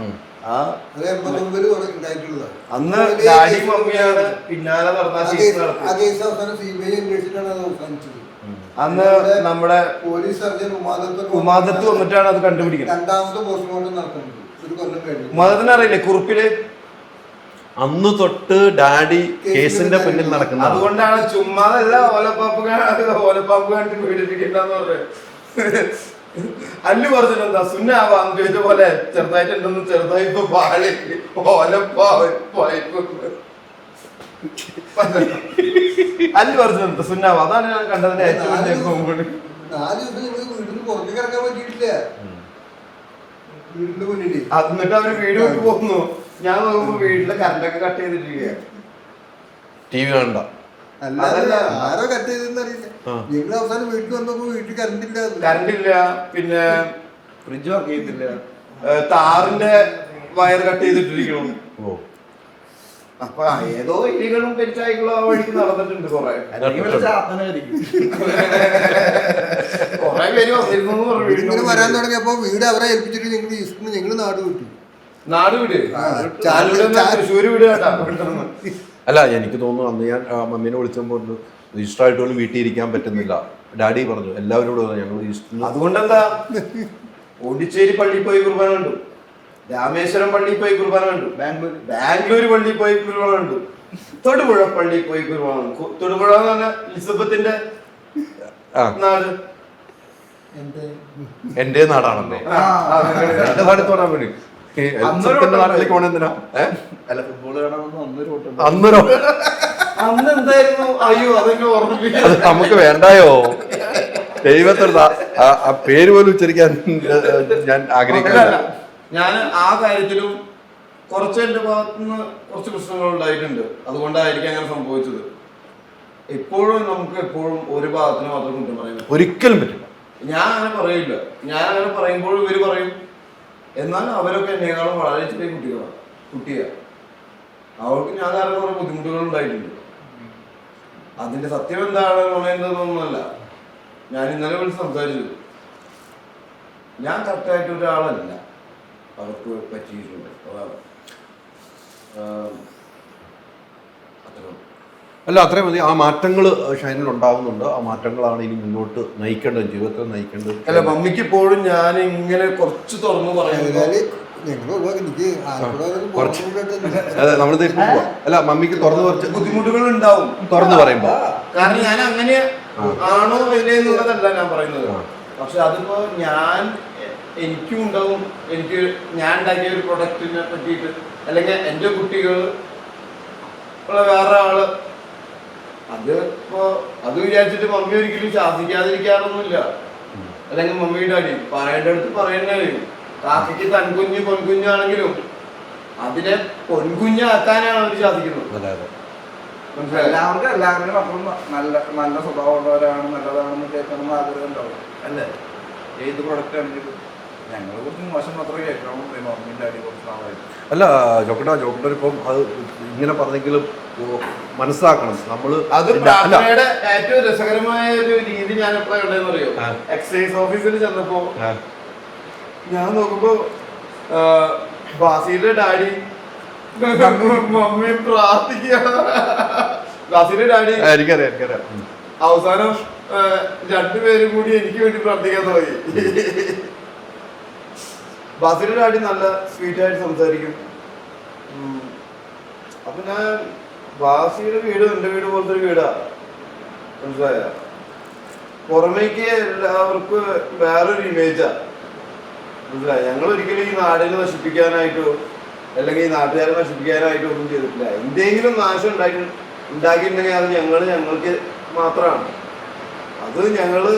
അന്ന് ഡാഡി മമ്മിയാണ് പിന്നാലെ നടന്ന അന്ന് നമ്മുടെ പോലീസ് സർജൻ ഉമാദത്ത് വന്നിട്ടാണ് അത് കണ്ടുപിടിക്കുന്നത്. രണ്ടാമത്തെ പോസ്റ്റ്മോർട്ടം നടത്തുന്നത് ഒരു കൊല്ലം കഴിഞ്ഞു. ഉമാദത്തിന് അറിയില്ലേ കുറിപ്പില് അന്ന് തൊട്ട് ഡാഡി കേസിന്റെ പിന്നിൽ നടക്കുന്നത്. അതുകൊണ്ടാണ് ചുമ്മാതല്ല ഓലപ്പാമ്പ് കണ്ടി പീഡിപ്പിക്കണ്ടെന്ന് പറഞ്ഞത്. അല്ലു പറഞ്ഞിട്ടെന്താ സുന്നാവാന്ന് ചോദിച്ച പോലെ ചെറുതായിട്ടുണ്ടെന്ന് ചെറുതായി ഇപ്പൊ പാല് ഓലപ്പാവ് അല്ലു പറഞ്ഞിട്ടുണ്ട് സുന്നാവ. അതാണ് ഞാൻ കണ്ടതിന്റെ ഏറ്റവും വലിയ കോമഡി. 4 ദിവസം വീട്ടിന് പുറത്തേക്ക് ഇറങ്ങാൻ പറ്റിയിട്ടില്ല. വീടിന്റെ മുന്നിൽ എന്നിട്ട് അവര് വീട് വിട്ട് പോകുന്നു. ഞാൻ നോക്കുമ്പോ വീട്ടിലെ കറണ്ടൊക്കെ കട്ട് ചെയ്തിട്ടിരിക്കുക. TV കണ്ട അല്ലാതെ ആരോ കട്ട് ചെയ്തെന്ന് അറിയില്ല. നിങ്ങൾ അവസാനം വീട്ടിൽ വന്നപ്പോ വീട്ടിൽ കറണ്ട് ഇല്ല, പിന്നെ ഫ്രിഡ്ജ് വർക്ക് ചെയ്തില്ല, താറിന്റെ വയർ കട്ട് ചെയ്തിട്ടിരിക്കണം. അപ്പൊ ഏതോ ഇലികളും പെരിച്ചായികളോ ആ വഴിക്ക് നടന്നിട്ടുണ്ട് കൊറേ. കൊറേ പേര് വന്നിരുന്നു വരാൻ തുടങ്ങിയപ്പോ വീട് അവരെ ഏൽപ്പിച്ചിട്ട് നിങ്ങൾ നാട് വിട്ടു. നാട് വീട് തൃശ്ശൂര് വീട് കേട്ടാ. അല്ല എനിക്ക് തോന്നുന്നു അന്ന് ഞാൻ മമ്മീനെ വിളിച്ചപ്പോൾ രജിസ്റ്റർ ആയിട്ട് പോലും വീട്ടിൽ ഇരിക്കാൻ പറ്റുന്നില്ല. ഡാഡി പറഞ്ഞു എല്ലാവരോടും ഞങ്ങൾ രജിസ്റ്റർ. അതുകൊണ്ടെന്താ പോണ്ടിച്ചേരി പള്ളിയിൽ പോയി കുർബാന കണ്ടു, രാമേശ്വരം പള്ളിയിൽ പോയി കുർബാന കണ്ടു, ബാംഗ്ലൂർ പള്ളിയിൽ പോയി കുർബാന കണ്ടു, തൊടുപുഴ പള്ളിയിൽ പോയി കുർബാന കണ്ടു. തൊടുപുഴ എന്ന് പറഞ്ഞാൽ എലിസബത്തിന്റെ നാട്. എന്റെ നാടാണല്ലോ. എന്റെ നാട്ടിൽ തോന്നാൻ വേണ്ടി നാട്ടിലേക്ക് പോണെന്തിനാ? അല്ല ഫുട്ബോൾ കാണാമെന്ന് അന്ന് എന്തായിരുന്നു? അയ്യോ അതൊക്കെ ഓർമ്മിപ്പിക്കുന്നത് നമുക്ക് വേണ്ടായോ? ദൈവത്തോട് ആ പേര് പോലും ഉച്ചരിക്കാൻ ഞാൻ ആഗ്രഹിക്കുന്നില്ല. ഞാൻ ആ കാര്യത്തിലും കുറച്ച് എന്റെ ഭാഗത്തുനിന്ന് കുറച്ച് പ്രശ്നങ്ങൾ ഉണ്ടായിട്ടുണ്ട്. അതുകൊണ്ടായിരിക്കും അങ്ങനെ സംഭവിച്ചത്. എപ്പോഴും നമുക്ക് എപ്പോഴും ഒരു ഭാഗത്തിന് മാത്രം കുറ്റം പറയുന്നത് ഒരിക്കലും പറ്റില്ല. ഞാൻ അങ്ങനെ പറയില്ല. ഞാൻ അങ്ങനെ പറയുമ്പോഴും ഇവര് പറയും എന്നാൽ അവരൊക്കെ എന്നെക്കാളും വളരെ ചെറിയ കുട്ടിയാണ്. അവർക്ക് ഞാൻ കാരണം കുറെ ബുദ്ധിമുട്ടുകൾ ഉണ്ടായിട്ടുണ്ട്. അതിന്റെ സത്യം എന്താണ് പറയുന്നതൊന്നുമല്ല. ഞാൻ ഇന്നലെ വിളിച്ച് സംസാരിച്ചത് ഞാൻ കറക്റ്റായിട്ട് ഒരാളല്ല, അവർക്ക് പറ്റിയിട്ടുണ്ട്. അതാണ് അല്ല അത്രയും മതി. ആ മാറ്റങ്ങൾ ഷൈനിൽ ഉണ്ടാകുന്നുണ്ട്. ആ മാറ്റങ്ങളാണ് ഇനി മുന്നോട്ട് നയിക്കേണ്ടത്, ജീവിതത്തെ നയിക്കേണ്ടത്. അല്ല മമ്മിക്ക് ഇപ്പോഴും ഞാൻ ഇങ്ങനെ കുറച്ച് തുറന്നു പറയുന്നത് അതെ നമ്മൾ അല്ല മമ്മിക്ക് തുറന്നു കുറച്ച് ബുദ്ധിമുട്ടുകൾ ഉണ്ടാവും തുറന്നു പറയുമ്പോ. കാരണം ഞാൻ അങ്ങനെ ആണോ ഇല്ലേ എന്നുള്ളതല്ല ഞാൻ പറയുന്നത്. പക്ഷെ അതിപ്പോ എനിക്കും ഉണ്ടാവും. ഞാൻ ഉണ്ടാക്കിയ ഒരു പ്രൊഡക്റ്റിനെ പറ്റിയിട്ട് അല്ലെങ്കിൽ എൻ്റെ കുട്ടികൾ വേറെ ആള് അത് വിചാരിച്ചിട്ട് മമ്മി ഒരിക്കലും ശാസിക്കാതിരിക്കാറൊന്നുമില്ല. അല്ലെങ്കിൽ മമ്മിയുടെ അടി പറയേണ്ടടുത്ത് പറയുന്നേ. കാക്കയ്ക്ക് തൻകുഞ്ഞ് പൊൻകുഞ്ഞാണെങ്കിലും അതിനെ പൊൻകുഞ്ഞാക്കാനാണ് അവർ ശാസിക്കുന്നത്. എല്ലാവരും അപ്പം നല്ല സ്വഭാവം ഉള്ളവരാണ്, നല്ലതാണെന്ന് കേൾക്കണമെന്ന് ആഗ്രഹം ഉണ്ടാവും അല്ലേ? ഏത് പ്രൊഡക്റ്റ് ആണെങ്കിലും ഞങ്ങളെ കുറിച്ച് മോശം മാത്രമേ കേൾക്കണം. മമ്മിൻ്റെ അടി കുറച്ച് നാളായിട്ട് അല്ല ജോക്കട്ടൻ ഇപ്പം അത് ഇങ്ങനെ പറഞ്ഞെങ്കിലും മനസ്സിലാക്കണം നമ്മള്. പ്രാർത്ഥനയുടെ ഏറ്റവും രസകരമായ ഒരു രീതി ഞാൻ എപ്പോഴാണ് ഉണ്ടെന്ന് അറിയോ? എക്സൈസ് ഓഫീസിൽ ചെന്നപ്പോ ഞാൻ നോക്കുമ്പോ ബാസിയുടെ ഡാഡി മമ്മി പ്രാർത്ഥിക്കുക. ബാസിയുടെ ഡാഡി എനിക്കറിയാം. അവസാനം രണ്ടുപേരും കൂടി എനിക്ക് വേണ്ടി പ്രാർത്ഥിക്കാൻ തുടങ്ങി. ബാസിയുടെ ഡാഡി നല്ല സ്വീറ്റായിട്ട് സംസാരിക്കും. അപ്പൊ ഞാൻ ബാസിയുടെ വീട് എൻ്റെ വീട് പോലത്തെ ഒരു വീടാ, മനസ്സിലായ? പുറമേക്ക് എല്ലാവർക്കും വേറൊരു ഇമേജാ, മനസ്സിലായി? ഞങ്ങൾ ഒരിക്കലും ഈ നാടിനെ നശിപ്പിക്കാനായിട്ടോ അല്ലെങ്കിൽ ഈ നാട്ടുകാരെ നശിപ്പിക്കാനായിട്ടോ ഒന്നും ചെയ്തിട്ടില്ല. എന്തെങ്കിലും നാശം ഉണ്ടാക്കിയിട്ടുണ്ടെങ്കിൽ അത് ഞങ്ങൾക്ക് മാത്രമാണ്. അത് ഞങ്ങള്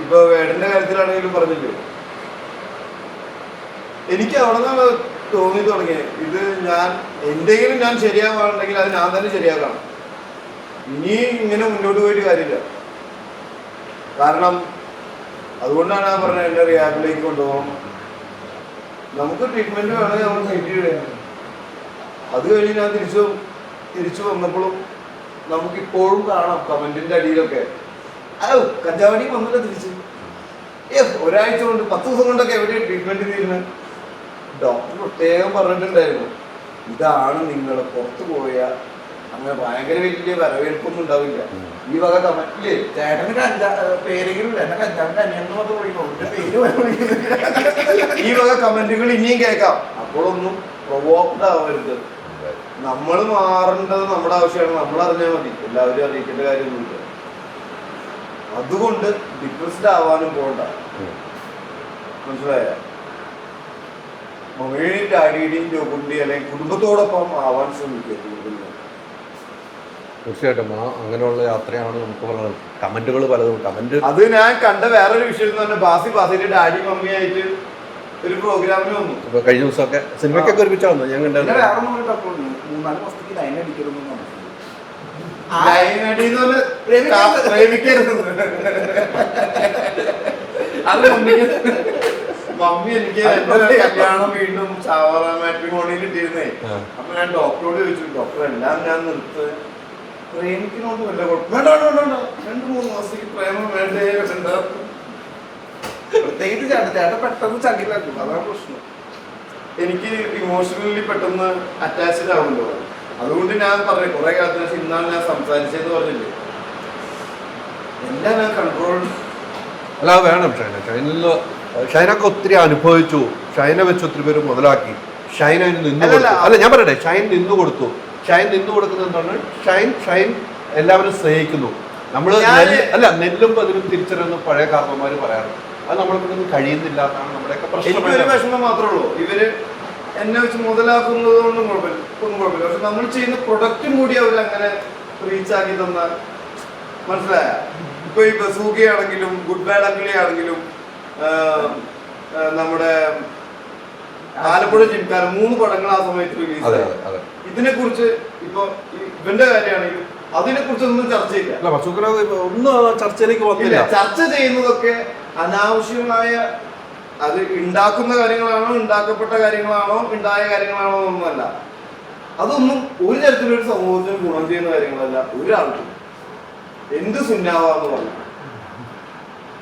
ഇപ്പൊ വേടന്റെ കാര്യത്തിലാണെങ്കിലും പറഞ്ഞില്ലേ, എനിക്ക് അവിടെ നിന്നാണ് തോന്നി തുടങ്ങിയത്, ഇത് എന്തെങ്കിലും ഞാൻ ശരിയാവാണെങ്കിൽ അത് ഞാൻ തന്നെ ശരിയാക്കണം. ഇനി ഇങ്ങനെ മുന്നോട്ട് പോയിട്ട് കാര്യമില്ല. കാരണം അതുകൊണ്ടാണ് ഞാൻ പറഞ്ഞത് എന്നെ റിയാബിലേക്ക് കൊണ്ടുപോകണം. നമുക്ക് ട്രീറ്റ്മെന്റ് വേണമെങ്കിൽ നമ്മൾ ട്രീറ്റ്. അത് കഴിഞ്ഞ് ഞാൻ തിരിച്ചു വന്നപ്പോഴും നമുക്കിപ്പോഴും കാണാം കമന്റിന്റെ അടിയിലൊക്കെ കഞ്ചാവടി വന്നില്ല തിരിച്ച്. ഒരാഴ്ച കൊണ്ട് 10 ദിവസം കൊണ്ടൊക്കെ എവിടെ ട്രീറ്റ്മെന്റ് തീരുന്നത്. ഡോക്ടർ പ്രത്യേകം പറഞ്ഞിട്ടുണ്ടായിരുന്നു, ഇതാണ് നിങ്ങൾ പുറത്തു പോയാൽ അങ്ങനെ ഭയങ്കര വലിയ വരവേൽപ്പൊന്നും ഉണ്ടാവില്ല. ഈ വക കമന്റില്ലേ ചേട്ടന് പേരെങ്കിലും എന്നെ കഞ്ചാവിന്റെ അന്യെന്ന് പറഞ്ഞ് വിളിക്കുന്നു, ഈ വക കമന്റുകൾ ഇനിയും കേൾക്കാം. അപ്പോഴൊന്നും പ്രൊവോക്ഡ് ആവരുത്. നമ്മൾ മാറേണ്ടത് നമ്മുടെ ആവശ്യമാണ്. നമ്മൾ അറിഞ്ഞാൽ മതി, എല്ലാവരും അറിയിക്കേണ്ട കാര്യമൊന്നുമില്ല. അതുകൊണ്ട് ഡിപ്രസ്ഡ് ആവാനും പോകണ്ട, മനസ്സിലായ? മൊബൈലും ഡാഡിയുടെയും ജോബിന്റെയും അല്ലെങ്കിൽ കുടുംബത്തോടൊപ്പം ആവാൻ ശ്രമിക്കുക. തീർച്ചയായിട്ടും അങ്ങനെയുള്ള യാത്രയാണ് നമുക്ക് പറയുന്നത്. കമന്റുകൾ പലതും അത് ഞാൻ കണ്ട വേറൊരു വിഷയം എന്ന് പറഞ്ഞാൽ ബാസിന്റെ ഡാഡി മമ്മിയായിട്ട് ഒരു പ്രോഗ്രാമിന് വന്നു. ഇപ്പൊ കഴിഞ്ഞ ദിവസമൊക്കെ സിനിമയ്ക്കൊക്കെ ഒരുമിച്ചാ വന്നു. ഞാൻ കണ്ടത് വേറെ 3-4 മാസത്തേക്ക് ലൈൻ അടിക്കരുതെന്ന് അത് മമ്മി എനിക്ക് കല്യാണം വീണ്ടും ചാവറ മാട്രിമോണിയിൽ ഇട്ടിരുന്നേ. അപ്പൊ ഞാൻ ഡോക്ടറോട് ചോദിച്ചു, ഡോക്ടർ എല്ലാം ഞാൻ നിർത്ത്, പ്രേമിക്കുന്നോണ്ട് വല്ല കുഴപ്പം? വേണ്ട 2-3 മാസത്തേക്ക് പ്രേമം വേണ്ടേ വേണ്ട. പ്രത്യേകിച്ച് ചേട്ടൻ പെട്ടെന്ന് ചങ്കിലാക്കും, അതാണ് പ്രശ്നം. എനിക്ക് ഇമോഷണലി പെട്ടെന്ന് അറ്റാച്ച്ഡ് ആവുമല്ലോ. അതുകൊണ്ട് ഞാൻ പറഞ്ഞു കുറെ കാലത്തിന് ശേഷം ഇന്നാണ് ഞാൻ സംസാരിച്ചതെന്ന് പറഞ്ഞില്ലേ, എല്ലാം ഞാൻ കൺട്രോൾ. അല്ല വേണം ഷൈനൊക്കെ ഒത്തിരി അനുഭവിച്ചു. ഷൈനെ വെച്ച് ഒത്തിരി പേര് മുതലാക്കി. ഷൈൻ അതിന് നിന്ന് കൊടുത്തു. അല്ല ഞാൻ പറയട്ടെ, ഷൈൻ നിന്ന് കൊടുത്തു. ഷൈൻ നിന്ന് കൊടുക്കുന്നത് എന്താണ്? ഷൈൻ എല്ലാവരും സ്നേഹിക്കുന്നു. നമ്മള് അല്ല നെല്ലും പതിനും തിരിച്ചറിയുന്ന പഴയ കാരണവന്മാര് പറയാറുണ്ട്. അത് നമ്മൾക്കൊന്നും കഴിയുന്നില്ല എന്നാണ് നമ്മുടെയൊക്കെ പ്രശ്നം. ഒരു വിഷമം മാത്രമേ ഉള്ളൂ, ഇവര് എന്നെ വെച്ച് മുതലാക്കുന്നത് കൊണ്ടും കുഴപ്പമില്ല. പക്ഷെ നമ്മൾ ചെയ്യുന്ന പ്രൊഡക്റ്റും കൂടി അവരങ്ങനെ റീച്ചാക്കി തന്നാൽ, മനസ്സിലായ? ഇപ്പൊ ഈ ബസൂഖയാണെങ്കിലും ഗുഡ് ബാഡ് അഗ്ലി ആണെങ്കിലും നമ്മുടെ ആലപ്പുഴ ജിംകാരൻ 3 പടങ്ങൾ ആ സമയത്ത് റിലീസ് ആയി. ഇതിനെ കുറിച്ച് ഇപ്പൊ ഇവന്റെ കാര്യമാണെങ്കിലും അതിനെ കുറിച്ചൊന്നും ചർച്ചയില്ല. ഒന്നും ചർച്ചയിലേക്ക് വന്നില്ല. ചർച്ച ചെയ്യുന്നതൊക്കെ അനാവശ്യമായ, അത് ഉണ്ടാക്കുന്ന കാര്യങ്ങളാണോ, ഉണ്ടാക്കപ്പെട്ട കാര്യങ്ങളാണോ, ഉണ്ടായ കാര്യങ്ങളാണോ ഒന്നുമല്ല. അതൊന്നും ഒരു തരത്തിലൊരു സമൂഹത്തിന് ഗുണം ചെയ്യുന്ന കാര്യങ്ങളല്ല. ഒരാൾക്കും എന്ത് സുന്നാവാന്ന് പറഞ്ഞു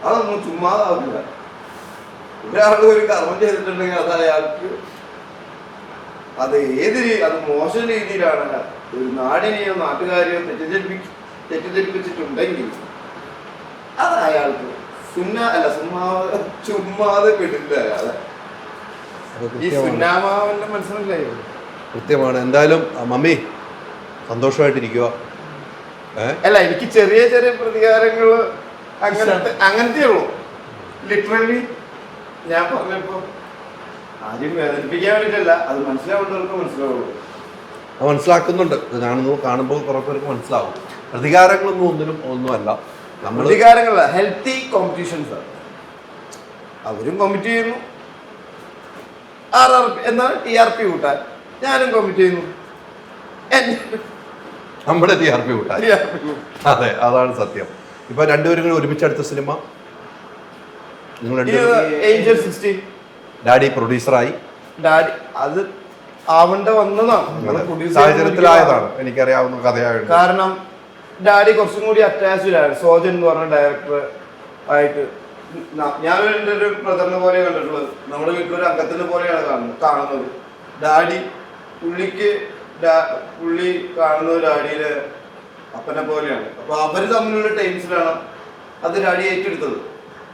അതൊന്നും ചുമ്മാതാവില്ല. ഒരാൾ ഒരു കർമ്മം ചെയ്തിട്ടുണ്ടെങ്കിൽ അത് അയാൾക്ക് അത് അത് മോശം രീതിയിലാണ് ഒരു നാടിനെയോ നാട്ടുകാരെയോ തെറ്റിദ്ധരിപ്പിച്ചിട്ടുണ്ടെങ്കിൽ അത് അയാൾക്ക് ചുമ്മാതെ വിടില്ല അയാളെ. ഈ സുന്നാമാവന്റെ മനസ്സിലല്ലേ? കൃത്യമാണ്. എന്തായാലും മമ്മി സന്തോഷമായിട്ടിരിക്കുക. അല്ല, എനിക്ക് ചെറിയ ചെറിയ പ്രതികാരങ്ങൾ അങ്ങനത്തെ ഉള്ളൂ. ലിറ്ററലി ഞാൻ പറഞ്ഞപ്പോ ആരും വേദനിപ്പിക്കാൻ വേണ്ടിയിട്ടല്ല, അത് മനസ്സിലാവേണ്ടവർക്ക് മനസ്സിലാവുള്ളൂ. മനസ്സിലാക്കുന്നുണ്ട്. കാണുമ്പോൾ കുറെ പേർക്ക് മനസ്സിലാവും. പ്രതികാരങ്ങളൊന്നും ഒന്നുമല്ല. പ്രതികാരങ്ങളല്ല, ഹെൽത്തി കോമ്പറ്റീഷൻസ്. അവരും കോമ്പറ്റ് ചെയ്യുന്നു. എന്നാൽ TRP കൂട്ടാൻ ഞാനും കോമ്പറ്റ് ചെയ്യുന്നു. നമ്മുടെ TRP കൂട്ടാൻ. അതെ, അതാണ് സത്യം. ഇപ്പൊ രണ്ടുപേരും കൂടി ഒരുമിച്ചെടുത്ത സിനിമ ഏഞ്ചൽ 16. ഡാഡി പ്രൊഡ്യൂസറായി. ഡാഡി അത് ആവണ്ട വന്നതാണ്, സാഹചര്യത്തിലായതാണ്. എനിക്കറിയാവുന്ന കഥയാണ്. കാരണം ഡാഡി കുറച്ചും കൂടി അറ്റാച്ച്ഡ് ആണ് സോജൻ എന്ന് പറഞ്ഞ ഡയറക്ടർ ആയിട്ട്. ഞാൻ എൻ്റെ ഒരു ബ്രദറിനെ പോലെ കണ്ടിട്ടുള്ളത്. നമ്മുടെ വീട്ടിലൊരു അംഗത്തിനെ പോലെയാണ് കാണുന്നത്. ഡാഡി പുള്ളി കാണുന്നത് ഡാഡിയിലെ അപ്പനെ പോലെയാണ്. അപ്പൊ അവര് തമ്മിലുള്ള ടൈംസിലാണ് അത് ഡാഡി ഏറ്റെടുത്തത്.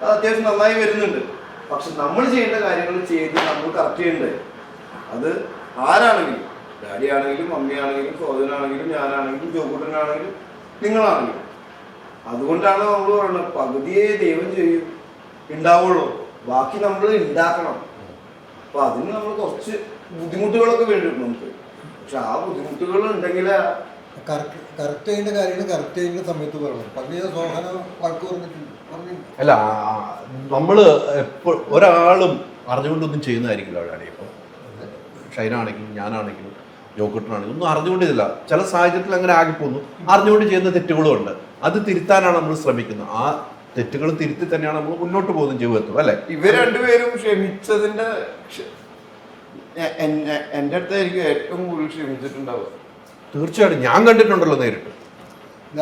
അത് അത്യാവശ്യം നന്നായി വരുന്നുണ്ട്. പക്ഷെ നമ്മൾ ചെയ്യേണ്ട കാര്യങ്ങൾ ചെയ്ത് നമ്മൾ കറക്റ്റ് ചെയ്യണ്ടേ. അത് ആരാണെങ്കിലും, ഡാഡി ആണെങ്കിലും മമ്മിയാണെങ്കിലും സോദനാണെങ്കിലും ഞാനാണെങ്കിലും ജോക്കുട്ടനാണെങ്കിലും നിങ്ങളാണെങ്കിലും. അതുകൊണ്ടാണ് നമ്മൾ പറയുന്നത് പകുതിയെ ദൈവം ചെയ്യും ഉണ്ടാവുള്ളൂ, ബാക്കി നമ്മൾ ഉണ്ടാക്കണം. അപ്പൊ അതിന് നമ്മൾ കുറച്ച് ബുദ്ധിമുട്ടുകളൊക്കെ വേണ്ടി നമുക്ക്. പക്ഷെ ആ ബുദ്ധിമുട്ടുകൾ ഉണ്ടെങ്കിൽ കറക്റ്റ് ചെയ്യേണ്ട കാര്യങ്ങൾ കറക്റ്റ് ചെയ്യുന്ന സമയത്ത് പറയണം. പണ്ട് സോഹന വഴക്ക് പറഞ്ഞിട്ടുണ്ട്. അല്ല നമ്മള് ഒരാളും അറിഞ്ഞുകൊണ്ടൊന്നും ചെയ്യുന്നതായിരിക്കില്ല ഡാഡി. ഇപ്പം ഷൈനാണെങ്കിലും ഞാനാണെങ്കിലും ജോക്കുട്ടനാണെങ്കിലും ഒന്നും അറിഞ്ഞുകൊണ്ടില്ല. ചില സാഹചര്യത്തിൽ അങ്ങനെ ആകിപ്പോന്നു. അറിഞ്ഞുകൊണ്ട് ചെയ്യുന്ന തെറ്റുകളും ഉണ്ട്. അത് തിരുത്താനാണ് നമ്മൾ ശ്രമിക്കുന്നത്. ആ തെറ്റുകൾ തിരുത്തി തന്നെയാണ് നമ്മൾ മുന്നോട്ട് പോകുന്നത് ജീവിതത്തിൽ, അല്ലെ? ഇവർ രണ്ടുപേരും ക്ഷമിച്ചതിന്റെ എന്റെ അടുത്തായിരിക്കും ഏറ്റവും കൂടുതൽ ക്ഷമിച്ചിട്ടുണ്ടാവുക. തീർച്ചയായിട്ടും ഞാൻ കണ്ടിട്ടുണ്ടല്ലോ നേരിട്ട്.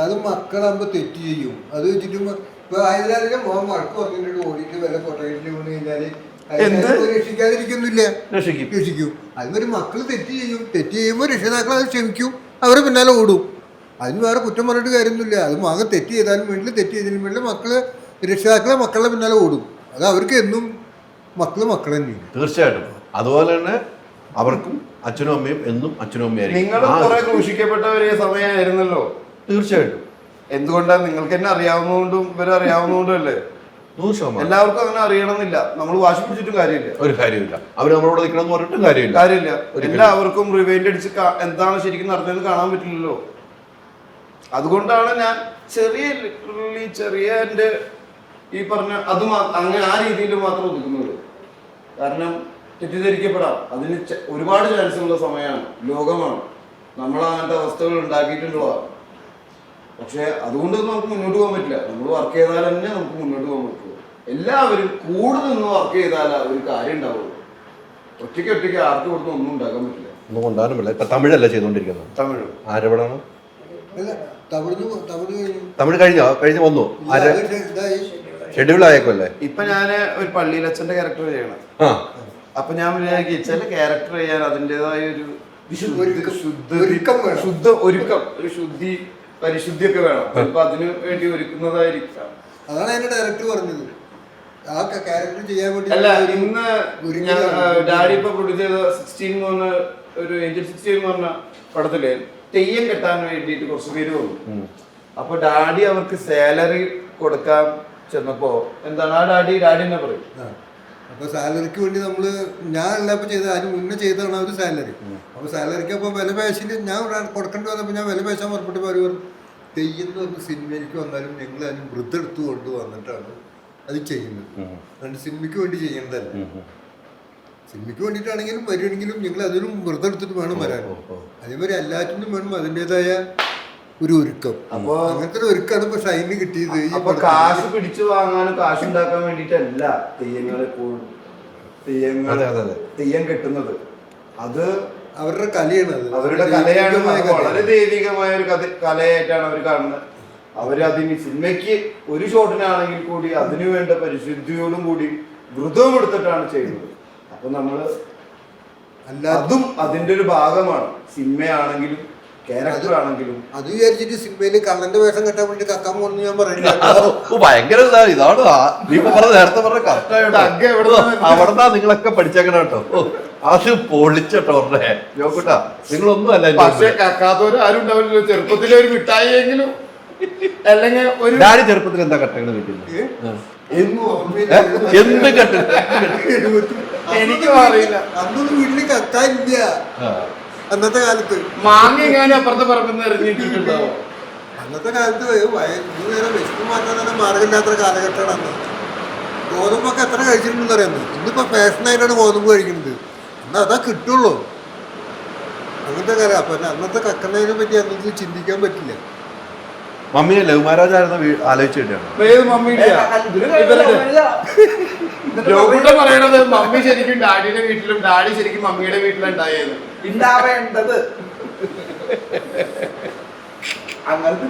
അത് മക്കളാകുമ്പോ തെറ്റ് ചെയ്യും. അത് വെച്ചിട്ട് ഇപ്പൊ ആയതിനാലും മോൻ വഴക്ക് പറഞ്ഞിട്ട് ഓടിയിട്ട് വല്ല കൊട്ടയിൽ വീണ് കഴിഞ്ഞാല് രക്ഷിക്കാതിരിക്കുന്നില്ല, രക്ഷിക്കും. അതുമാതിരി മക്കള് തെറ്റ് ചെയ്യും. തെറ്റ് ചെയ്യുമ്പോൾ രക്ഷിതാക്കൾ അത് ക്ഷമിക്കും, അവരെ പിന്നാലെ ഓടും. അതിന് വേറെ കുറ്റം പറഞ്ഞിട്ട് കാര്യമൊന്നുമില്ല. അത് മകൻ തെറ്റ് ചെയ്താലും വേണ്ടി തെറ്റ് ചെയ്തതിനും വേണ്ടി മക്കള് രക്ഷിതാക്കളെ മക്കളുടെ പിന്നാലെ ഓടും. അത് അവർക്ക് എന്നും മക്കള് തന്നെയാണ്. തീർച്ചയായിട്ടും. അതുപോലെ തന്നെ അവർക്കും അച്ഛനും അമ്മയും എന്നും അച്ഛനും അമ്മയായിരിക്കും. നിങ്ങൾ കുറെ ക്രൂശിക്കപ്പെട്ട ഒരു സമയമായിരുന്നല്ലോ. തീർച്ചയായിട്ടും. എന്തുകൊണ്ടാണ് നിങ്ങൾക്ക് തന്നെ അറിയാവുന്നതുകൊണ്ടും ഇവരറിയാവുന്നതുകൊണ്ടും അല്ലേ? 100%. എല്ലാവർക്കും അങ്ങനെ അറിയണമെന്നില്ല. നമ്മൾ വാശി പിടിച്ചിട്ടും കാര്യമില്ല. ഒരു കാര്യമില്ല. അവർ നമ്മളോട് നിൽക്കണം പറഞ്ഞിട്ടും കാര്യമില്ല. എല്ലാവർക്കും റിവൈൻഡ് അടിച്ച് എന്താണ് ശരിക്കും നടന്നതെന്ന് കാണാൻ പറ്റില്ലല്ലോ. അതുകൊണ്ടാണ് ഞാൻ ചെറിയ എൻ്റെ ഈ പറഞ്ഞ അത് അങ്ങനെ ആ രീതിയിൽ മാത്രം ഒതുക്കുന്നത്. കാരണം തെറ്റിദ്ധരിക്കപ്പെടാം. അതിന് ഒരുപാട് ചാൻസ് ഉള്ള സമയമാണ്, ലോകമാണ്. നമ്മൾ അങ്ങനത്തെ അവസ്ഥകൾ ഉണ്ടാക്കിയിട്ടുള്ളതാണ്. പക്ഷെ അതുകൊണ്ടൊന്നും നമുക്ക് മുന്നോട്ട് പോകാൻ പറ്റില്ല. നമ്മൾ വർക്ക് ചെയ്താൽ തന്നെ നമുക്ക് മുന്നോട്ട് പോകാൻ പറ്റുള്ളൂ. എല്ലാവരും കൂടെ നിന്ന് വർക്ക് ചെയ്താൽ ഒരു കാര്യം ഉണ്ടാവുള്ളൂ. ഒറ്റയ്ക്ക് ആർക്ക് കൊടുത്ത് ഒന്നും ഉണ്ടാക്കാൻ പറ്റില്ല. ഒന്നും കൊണ്ടാനും പറ്റില്ല. ഇപ്പൊ തമിഴല്ല ചെയ്തോണ്ടിരിക്കുന്നത്. തമിഴ് ആരെവിടാണ്? തമിഴ് കഴിഞ്ഞ വന്നു. ഷെഡ്യൂൾ ആയേക്കല്ലേ? ഇപ്പൊ ഞാന് ഒരു പള്ളിയിലച്ഛന്റെ ക്യാരക്ടർ ചെയ്യണം. അപ്പൊ ഞാൻ വിചാരിക്കും ചില ക്യാരക്ടർ ചെയ്യാൻ അതിൻ്റെതായ ഒരു ശുദ്ധി പരിശുദ്ധിയൊക്കെ വേണം. ചിലപ്പോ അതിനു വേണ്ടി ഒരുക്കുന്നതായിരിക്കാം. അതാണ് അതിന്റെ ഡയറക്ടർ പറഞ്ഞത്. ആ ക്യാരക്ടർ ചെയ്യാൻ വേണ്ടി അല്ല, ഇന്ന് ഡാഡി ഇപ്പൊ പ്രൊഡ്യൂസ് ചെയ്ത 16 എന്ന് പറഞ്ഞ ഒരു ഏഞ്ചൽ 16 എന്ന് പറഞ്ഞ പടത്തില് തെയ്യം കെട്ടാൻ വേണ്ടിയിട്ട് കുറച്ച് പേര് വന്നു. അപ്പൊ ഡാഡി അവർക്ക് സാലറി കൊടുക്കാൻ ചെന്നപ്പോ എന്താണ് ആ ഡാഡി തന്നെ പറയും. അപ്പൊ സാലറിക്ക് വേണ്ടി നമ്മള് ഞാൻ എല്ലാപ്പോ ചെയ്ത അതിന് മുന്നേ ചെയ്തതാണ് ഒരു സാലറി. അപ്പൊ സാലറിക്ക് അപ്പൊ വില പേശില് ഞാൻ കൊടുക്കേണ്ടി വന്നപ്പോ ഞാൻ വില പേശാൻ പുറപ്പെട്ട് പറയും തെയ്യം എന്ന് പറഞ്ഞ സിനിമയിലേക്ക് വന്നാലും ഞങ്ങൾ അതിന് വൃത്തെടുത്ത് കൊണ്ട് വന്നിട്ടാണ് അത് ചെയ്യുന്നത്. അതുകൊണ്ട് സിനിമയ്ക്ക് വേണ്ടി ചെയ്യുന്നതല്ല. സിനിമയ്ക്ക് വേണ്ടിയിട്ടാണെങ്കിലും വരുവാണെങ്കിലും ഞങ്ങൾ അതിനും വൃത്തെടുത്തിട്ട് വേണം വരാൻ. അതേമാതിരി എല്ലാറ്റിനും വേണം അതിൻ്റെതായ ഒരു ഒരുക്കം. അപ്പൊ അങ്ങനത്തെ ഒരു ഒരുക്കാണ് ഇപ്പൊ ഷൈന് കിട്ടിയത്. അപ്പൊ കാശ് പിടിച്ചു വാങ്ങാനും കാശ് ഉണ്ടാക്കാൻ വേണ്ടിയിട്ടല്ല തെയ്യങ്ങൾ എപ്പോഴും തെയ്യം കെട്ടുന്നത്. അത് അവരുടെ കലയാണ്. അത് അവരുടെ കലയാണ്. വളരെ ദൈവികമായ ഒരു കലയായിട്ടാണ് അവർ കാണുന്നത്. അവരതിന് സിനിമയ്ക്ക് ഒരു ഷോട്ടിനാണെങ്കിൽ കൂടി അതിനു വേണ്ട പരിശുദ്ധിയോടും കൂടി വ്രതവും എടുത്തിട്ടാണ് ചെയ്യുന്നത്. അപ്പൊ നമ്മള് അതും അതിന്റെ ഒരു ഭാഗമാണ്. സിനിമയാണെങ്കിലും ക്യാരക്ടർ ആണെങ്കിലും അത് വിചാരിച്ചിട്ട് സിനിമയില് കള്ളന്റെ വേഷം കെട്ടാൻ വേണ്ടി കക്കാൻ പോകുന്നു ഞാൻ പറയുന്നില്ല. ഭയങ്കര ഇതാണ് നേരത്തെ പറഞ്ഞ കറക്റ്റായിട്ട് അവിടെന്നാ നിങ്ങളൊക്കെ പഠിച്ചേക്കണം കേട്ടോ. അത് പൊളിച്ചോട്ടോ പറഞ്ഞേ ജോക്കുട്ടാ. നിങ്ങളൊന്നും അല്ല. പക്ഷെ കക്കാത്തവര് ആരും ഉണ്ടാവില്ലല്ലോ. ചെറുപ്പത്തിലെ ഒരു മിഠായി എങ്കിലും അല്ലെങ്കിൽ ഒരു ഡാഡി ചെറുപ്പത്തിൽ എന്താ കട്ടകൾ കിട്ടിയത്? എന്ത് കെട്ട എനിക്കും അറിയില്ല. അന്നൊന്നും വീട്ടില് കത്താനില്ല അന്നത്തെ കാലത്ത്. മാങ്ങ എങ്ങാനും അപ്പുറത്തെ പറമ്പെന്ന് എറിഞ്ഞിട്ടുണ്ടാവും. അന്നത്തെ കാലത്ത് നേരെ വിശപ്പ് മാറ്റാൻ തന്നെ മാർഗമില്ലാത്ത കാലഘട്ടമാണ് അന്ന്. ഗോതമ്പൊക്കെ എത്ര കഴിച്ചിട്ടുണ്ടെന്ന് അറിയാമെന്ന്. ഇന്നിപ്പോ ഫാഷനായിട്ടാണ് ഗോതമ്പ് കഴിക്കുന്നത്. എന്നാൽ അതാ കിട്ടുള്ളൂ. അങ്ങനത്തെ കാലം. അപ്പൊ അന്നത്തെ കക്കണതിനെ പറ്റി അന്നത്തെ ചിന്തിക്കാൻ പറ്റില്ല. മമ്മിയെ ലവ് മാരേജ് ആയിരുന്നു ആലോചിച്ചു കിട്ടിയാണ്. പറയണത് മമ്മി ശരിക്കും ഡാഡിയുടെ വീട്ടിലും ഡാഡി ശരിക്കും മമ്മിയുടെ വീട്ടിലും ഉണ്ടായത് ഉണ്ടാവേണ്ടത്. അങ്ങനത്തെ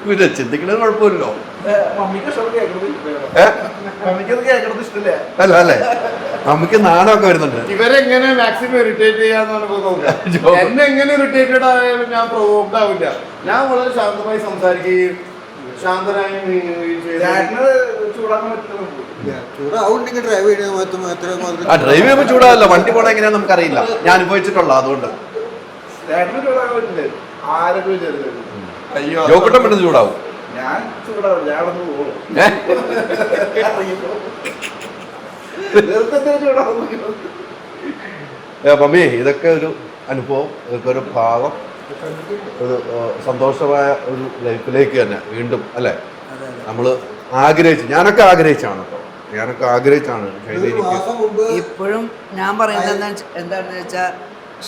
പിന്നെ ചിന്തിക്കണത് കുഴപ്പമില്ലല്ലോ. മമ്മിക്ക് കേൾക്കണത് ഇഷ്ടമില്ല. അല്ല അല്ലേ, നമുക്ക് നാണമൊക്കെ വരുന്നുണ്ട്. ഇവരെങ്ങനെ മാക്സിമം ഇറിറ്റേറ്റ് ചെയ്യാന്ന് നോക്കാം. എന്നെ എങ്ങനെ ഇറിറ്റേറ്റഡ് ആയാലും ഞാൻ പ്രൊവോക്ഡ് ആവില്ല. ഞാൻ വളരെ ശാന്തമായി സംസാരിക്കുകയും ശാന്തനായി ചൂടാക്കാൻ പറ്റില്ല. ചൂടാവുണ്ടെങ്കിൽ ഡ്രൈവ് ചെയ്യണ ആ ഡ്രൈവ് ചെയ്യുമ്പോൾ ചൂടാവല്ല, വണ്ടി പോകണ എങ്ങനെയാണെന്ന് നമുക്കറിയില്ല. ഞാൻ അനുഭവിച്ചിട്ടുള്ള അതുകൊണ്ട് ചേട്ടന് ചൂടാകാൻ പറ്റില്ലേ? ആരൊക്കെ വിചാരിച്ചു അയ്യോ ജോക്കുട്ടൻ പെട്ടെന്ന് ചൂടാവും. ഞാൻ ചൂടാവില്ല, ഞാൻ അവിടെ പോകും. ചൂടാവും. മമ്മി, ഇതൊക്കെ ഒരു അനുഭവം, ഇതൊക്കെ ഒരു ഭാഗം, ഒരു സന്തോഷമായ ഒരു ലൈഫിലേക്ക് തന്നെ വീണ്ടും അല്ലേ നമ്മൾ ആഗ്രഹിച്ചു. ഞാനൊക്കെ ആഗ്രഹിച്ചാണ് കേട്ടോ, ഞാനൊക്കെ ആഗ്രഹിച്ചാണ് ഇപ്പോഴും ഞാൻ പറയുന്നത് എന്താണെന്ന് വെച്ചാൽ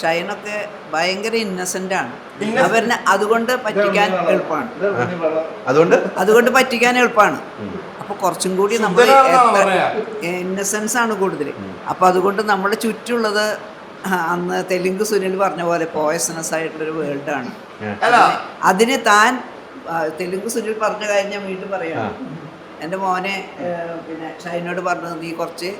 ഷൈനൊക്കെ ഭയങ്കര ഇന്നസെന്റ് ആണ്. അവരിനെ അതുകൊണ്ട് പറ്റിക്കാൻ എളുപ്പമാണ്. അതുകൊണ്ട് പറ്റിക്കാൻ എളുപ്പമാണ്. അപ്പൊ കുറച്ചും കൂടി നമ്മൾ ഇന്നസെൻസ് ആണ് കൂടുതൽ. അപ്പൊ അതുകൊണ്ട് നമ്മുടെ ചുറ്റുള്ളത് അന്ന് തെലുങ്ക് സുനിൽ പറഞ്ഞ പോലെ പോയസണസ് ആയിട്ടുള്ളൊരു വേൾഡാണ്. അതിന് താൻ തെലുങ്ക് സുനിൽ പറഞ്ഞ കാര്യം ഞാൻ വീണ്ടും പറയാണ്. എൻ്റെ മോനെ പിന്നെ ഷൈനോട് പറഞ്ഞത് നീ കുറച്ച്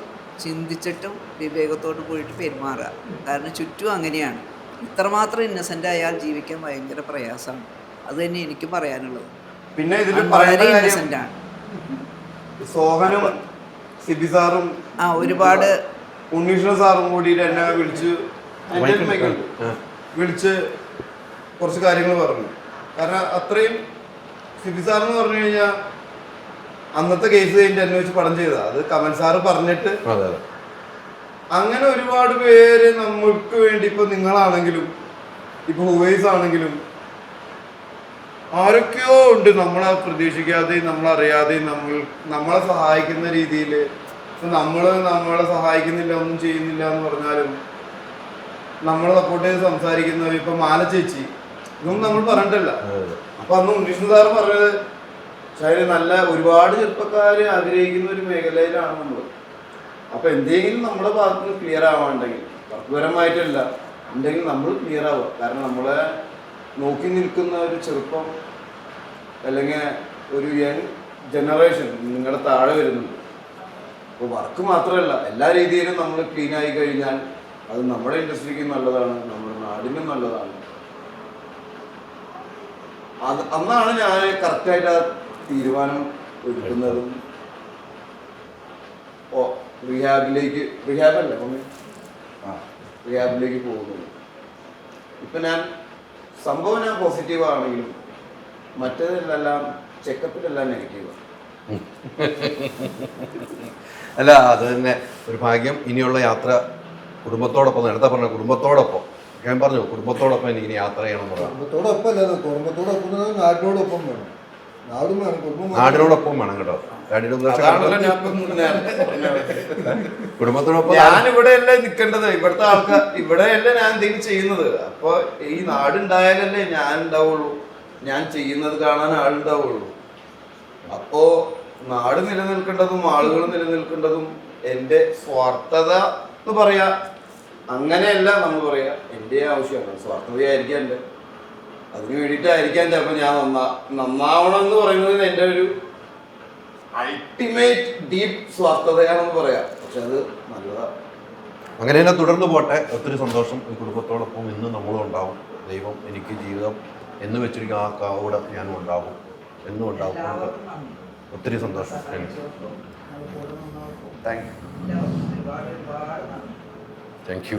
ചിന്തിച്ചിട്ടും വിവേകത്തോട് പോയിട്ട് പെരുമാറുക. കാരണം ചുറ്റും അങ്ങനെയാണ്. ഇത്രമാത്രം ഇന്നസെൻ്റ് ആയാൽ ജീവിക്കാൻ ഭയങ്കര പ്രയാസമാണ്. അത് തന്നെ എനിക്കും പറയാനുള്ളത്. പിന്നെ ഇതിൽ വളരെ ഇന്നസെൻ്റ് ആണ്. സോഹനും സിബി സാറും ഒരുപാട് ഉണ്ണീഷ്ണൻ സാറും കൂടിയിട്ട് എന്നെ വിളിച്ച് കുറച്ച് കാര്യങ്ങൾ പറഞ്ഞു. കാരണം അത്രയും സിബി സാറെന്ന് പറഞ്ഞു കഴിഞ്ഞാൽ അന്നത്തെ കേസ് കഴിഞ്ഞിട്ട് എന്നെ വെച്ച് പടം ചെയ്തതാ. അത് കമൽ സാറ് പറഞ്ഞിട്ട് അങ്ങനെ ഒരുപാട് പേര് നമ്മൾക്ക് വേണ്ടി, ഇപ്പൊ നിങ്ങളാണെങ്കിലും ഇപ്പൊ ഹുവൈസ് ആണെങ്കിലും ആരൊക്കെയോ ഉണ്ട് നമ്മളെ പ്രതീക്ഷിക്കാതെയും നമ്മളറിയാതെയും നമ്മളെ സഹായിക്കുന്ന രീതിയിൽ. നമ്മളെ സഹായിക്കുന്നില്ല, ഒന്നും ചെയ്യുന്നില്ല എന്ന് പറഞ്ഞാലും നമ്മളെ സപ്പോർട്ട് ചെയ്ത് സംസാരിക്കുന്നവർ, ഇപ്പൊ മാല ചേച്ചി, ഇതൊന്നും നമ്മൾ പറഞ്ഞിട്ടില്ല. അപ്പൊ അന്ന് ഉണ്ണീഷ്ണൻ സാറ് പറഞ്ഞത് ഷൈന നല്ല ഒരുപാട് ചെറുപ്പക്കാര് ആഗ്രഹിക്കുന്ന ഒരു മേഖലയിലാണ് നമ്മൾ. അപ്പൊ എന്തെങ്കിലും നമ്മുടെ ഭാഗത്ത് നിന്ന് ക്ലിയർ ആവാണ്ടെങ്കിൽ, വർക്ക്പരമായിട്ടല്ല, ഉണ്ടെങ്കിൽ നമ്മൾ ക്ലിയർ ആവുക. കാരണം നമ്മളെ നോക്കി നിൽക്കുന്ന ഒരു ചെറുപ്പം അല്ലെങ്കിൽ ഒരു യങ് ജനറേഷൻ നിങ്ങളുടെ താഴെ വരുന്നുണ്ട്. അപ്പോൾ വർക്ക് മാത്രമല്ല, എല്ലാ രീതിയിലും നമ്മൾ ക്ലീൻ ആയി കഴിഞ്ഞാൽ അത് നമ്മുടെ ഇൻഡസ്ട്രിക്കും നല്ലതാണ്, നമ്മുടെ നാടിനും നല്ലതാണ്. അന്നാണ് ഞാൻ കറക്റ്റായിട്ട് ആ തീരുമാനം എടുക്കുന്നതും റിഹാബിലേക്ക് പോകുന്നത്. ഇപ്പം സംഭവം ഞാൻ പോസിറ്റീവ് ആണെങ്കിലും മറ്റേതിലെല്ലാം ചെക്കപ്പിലെല്ലാം നെഗറ്റീവാണ്. അല്ല, അത് തന്നെ ഒരു ഭാഗ്യം. ഇനിയുള്ള യാത്ര കുടുംബത്തോടൊപ്പം, നേരത്തെ പറഞ്ഞ കുടുംബത്തോടൊപ്പം, ഞാൻ പറഞ്ഞു കുടുംബത്തോടൊപ്പം എനിക്ക് ഇനി യാത്ര ചെയ്യണം എന്ന് പറഞ്ഞു. കുടുംബത്തോടൊപ്പം നാടിനോടൊപ്പം വേണം. നാടും വേണം, കുടുംബം നാടിനോടൊപ്പം വേണം കേട്ടോ. കുടുംബത്തോടൊപ്പം ഞാനിവിടെ അല്ലേ നിൽക്കേണ്ടത്, ഇവിടുത്തെ ആൾക്കാർ ഇവിടെയല്ലേ ഞാൻ എന്തെങ്കിലും ചെയ്യുന്നത്. അപ്പൊ ഈ നാടുണ്ടായാലല്ലേ ഞാൻ ഉണ്ടാവുള്ളൂ, ഞാൻ ചെയ്യുന്നത് കാണാൻ ആളുണ്ടാവുള്ളൂ. അപ്പോ നാട് നിലനിൽക്കേണ്ടതും ആളുകൾ നിലനിൽക്കേണ്ടതും എൻ്റെ സ്വാർത്ഥത എന്ന് പറയാ, അങ്ങനെയല്ല നമ്മൾ പറയാ, എൻ്റെ ആവശ്യമാണ്. സ്വാർത്ഥതയായിരിക്കാം എൻ്റെ, അതിന് വേണ്ടിയിട്ടായിരിക്കാം ചിലപ്പോൾ ഞാൻ നന്നാവണം എന്ന് പറയുന്നത് എൻ്റെ ഒരു അൾട്ടിമേറ്റ് ഡീപ്പ് സ്വാർത്ഥതയാണെന്ന് പറയാം. പക്ഷെ അത് നല്ലതാണ്. അങ്ങനെ തന്നെ തുടർന്ന് പോട്ടെ. ഒത്തിരി സന്തോഷം. ഈ കുടുംബത്തോടൊപ്പം ഇന്ന് നമ്മളും ഉണ്ടാവും. ദൈവം എനിക്ക് ജീവിതം എന്ന് വെച്ചിരിക്കും ആ കൂടെ ഞാനും ഉണ്ടാവും, എന്നും ഉണ്ടാവും. ഒത്തിരി സന്തോഷം. Thank you. Thank you.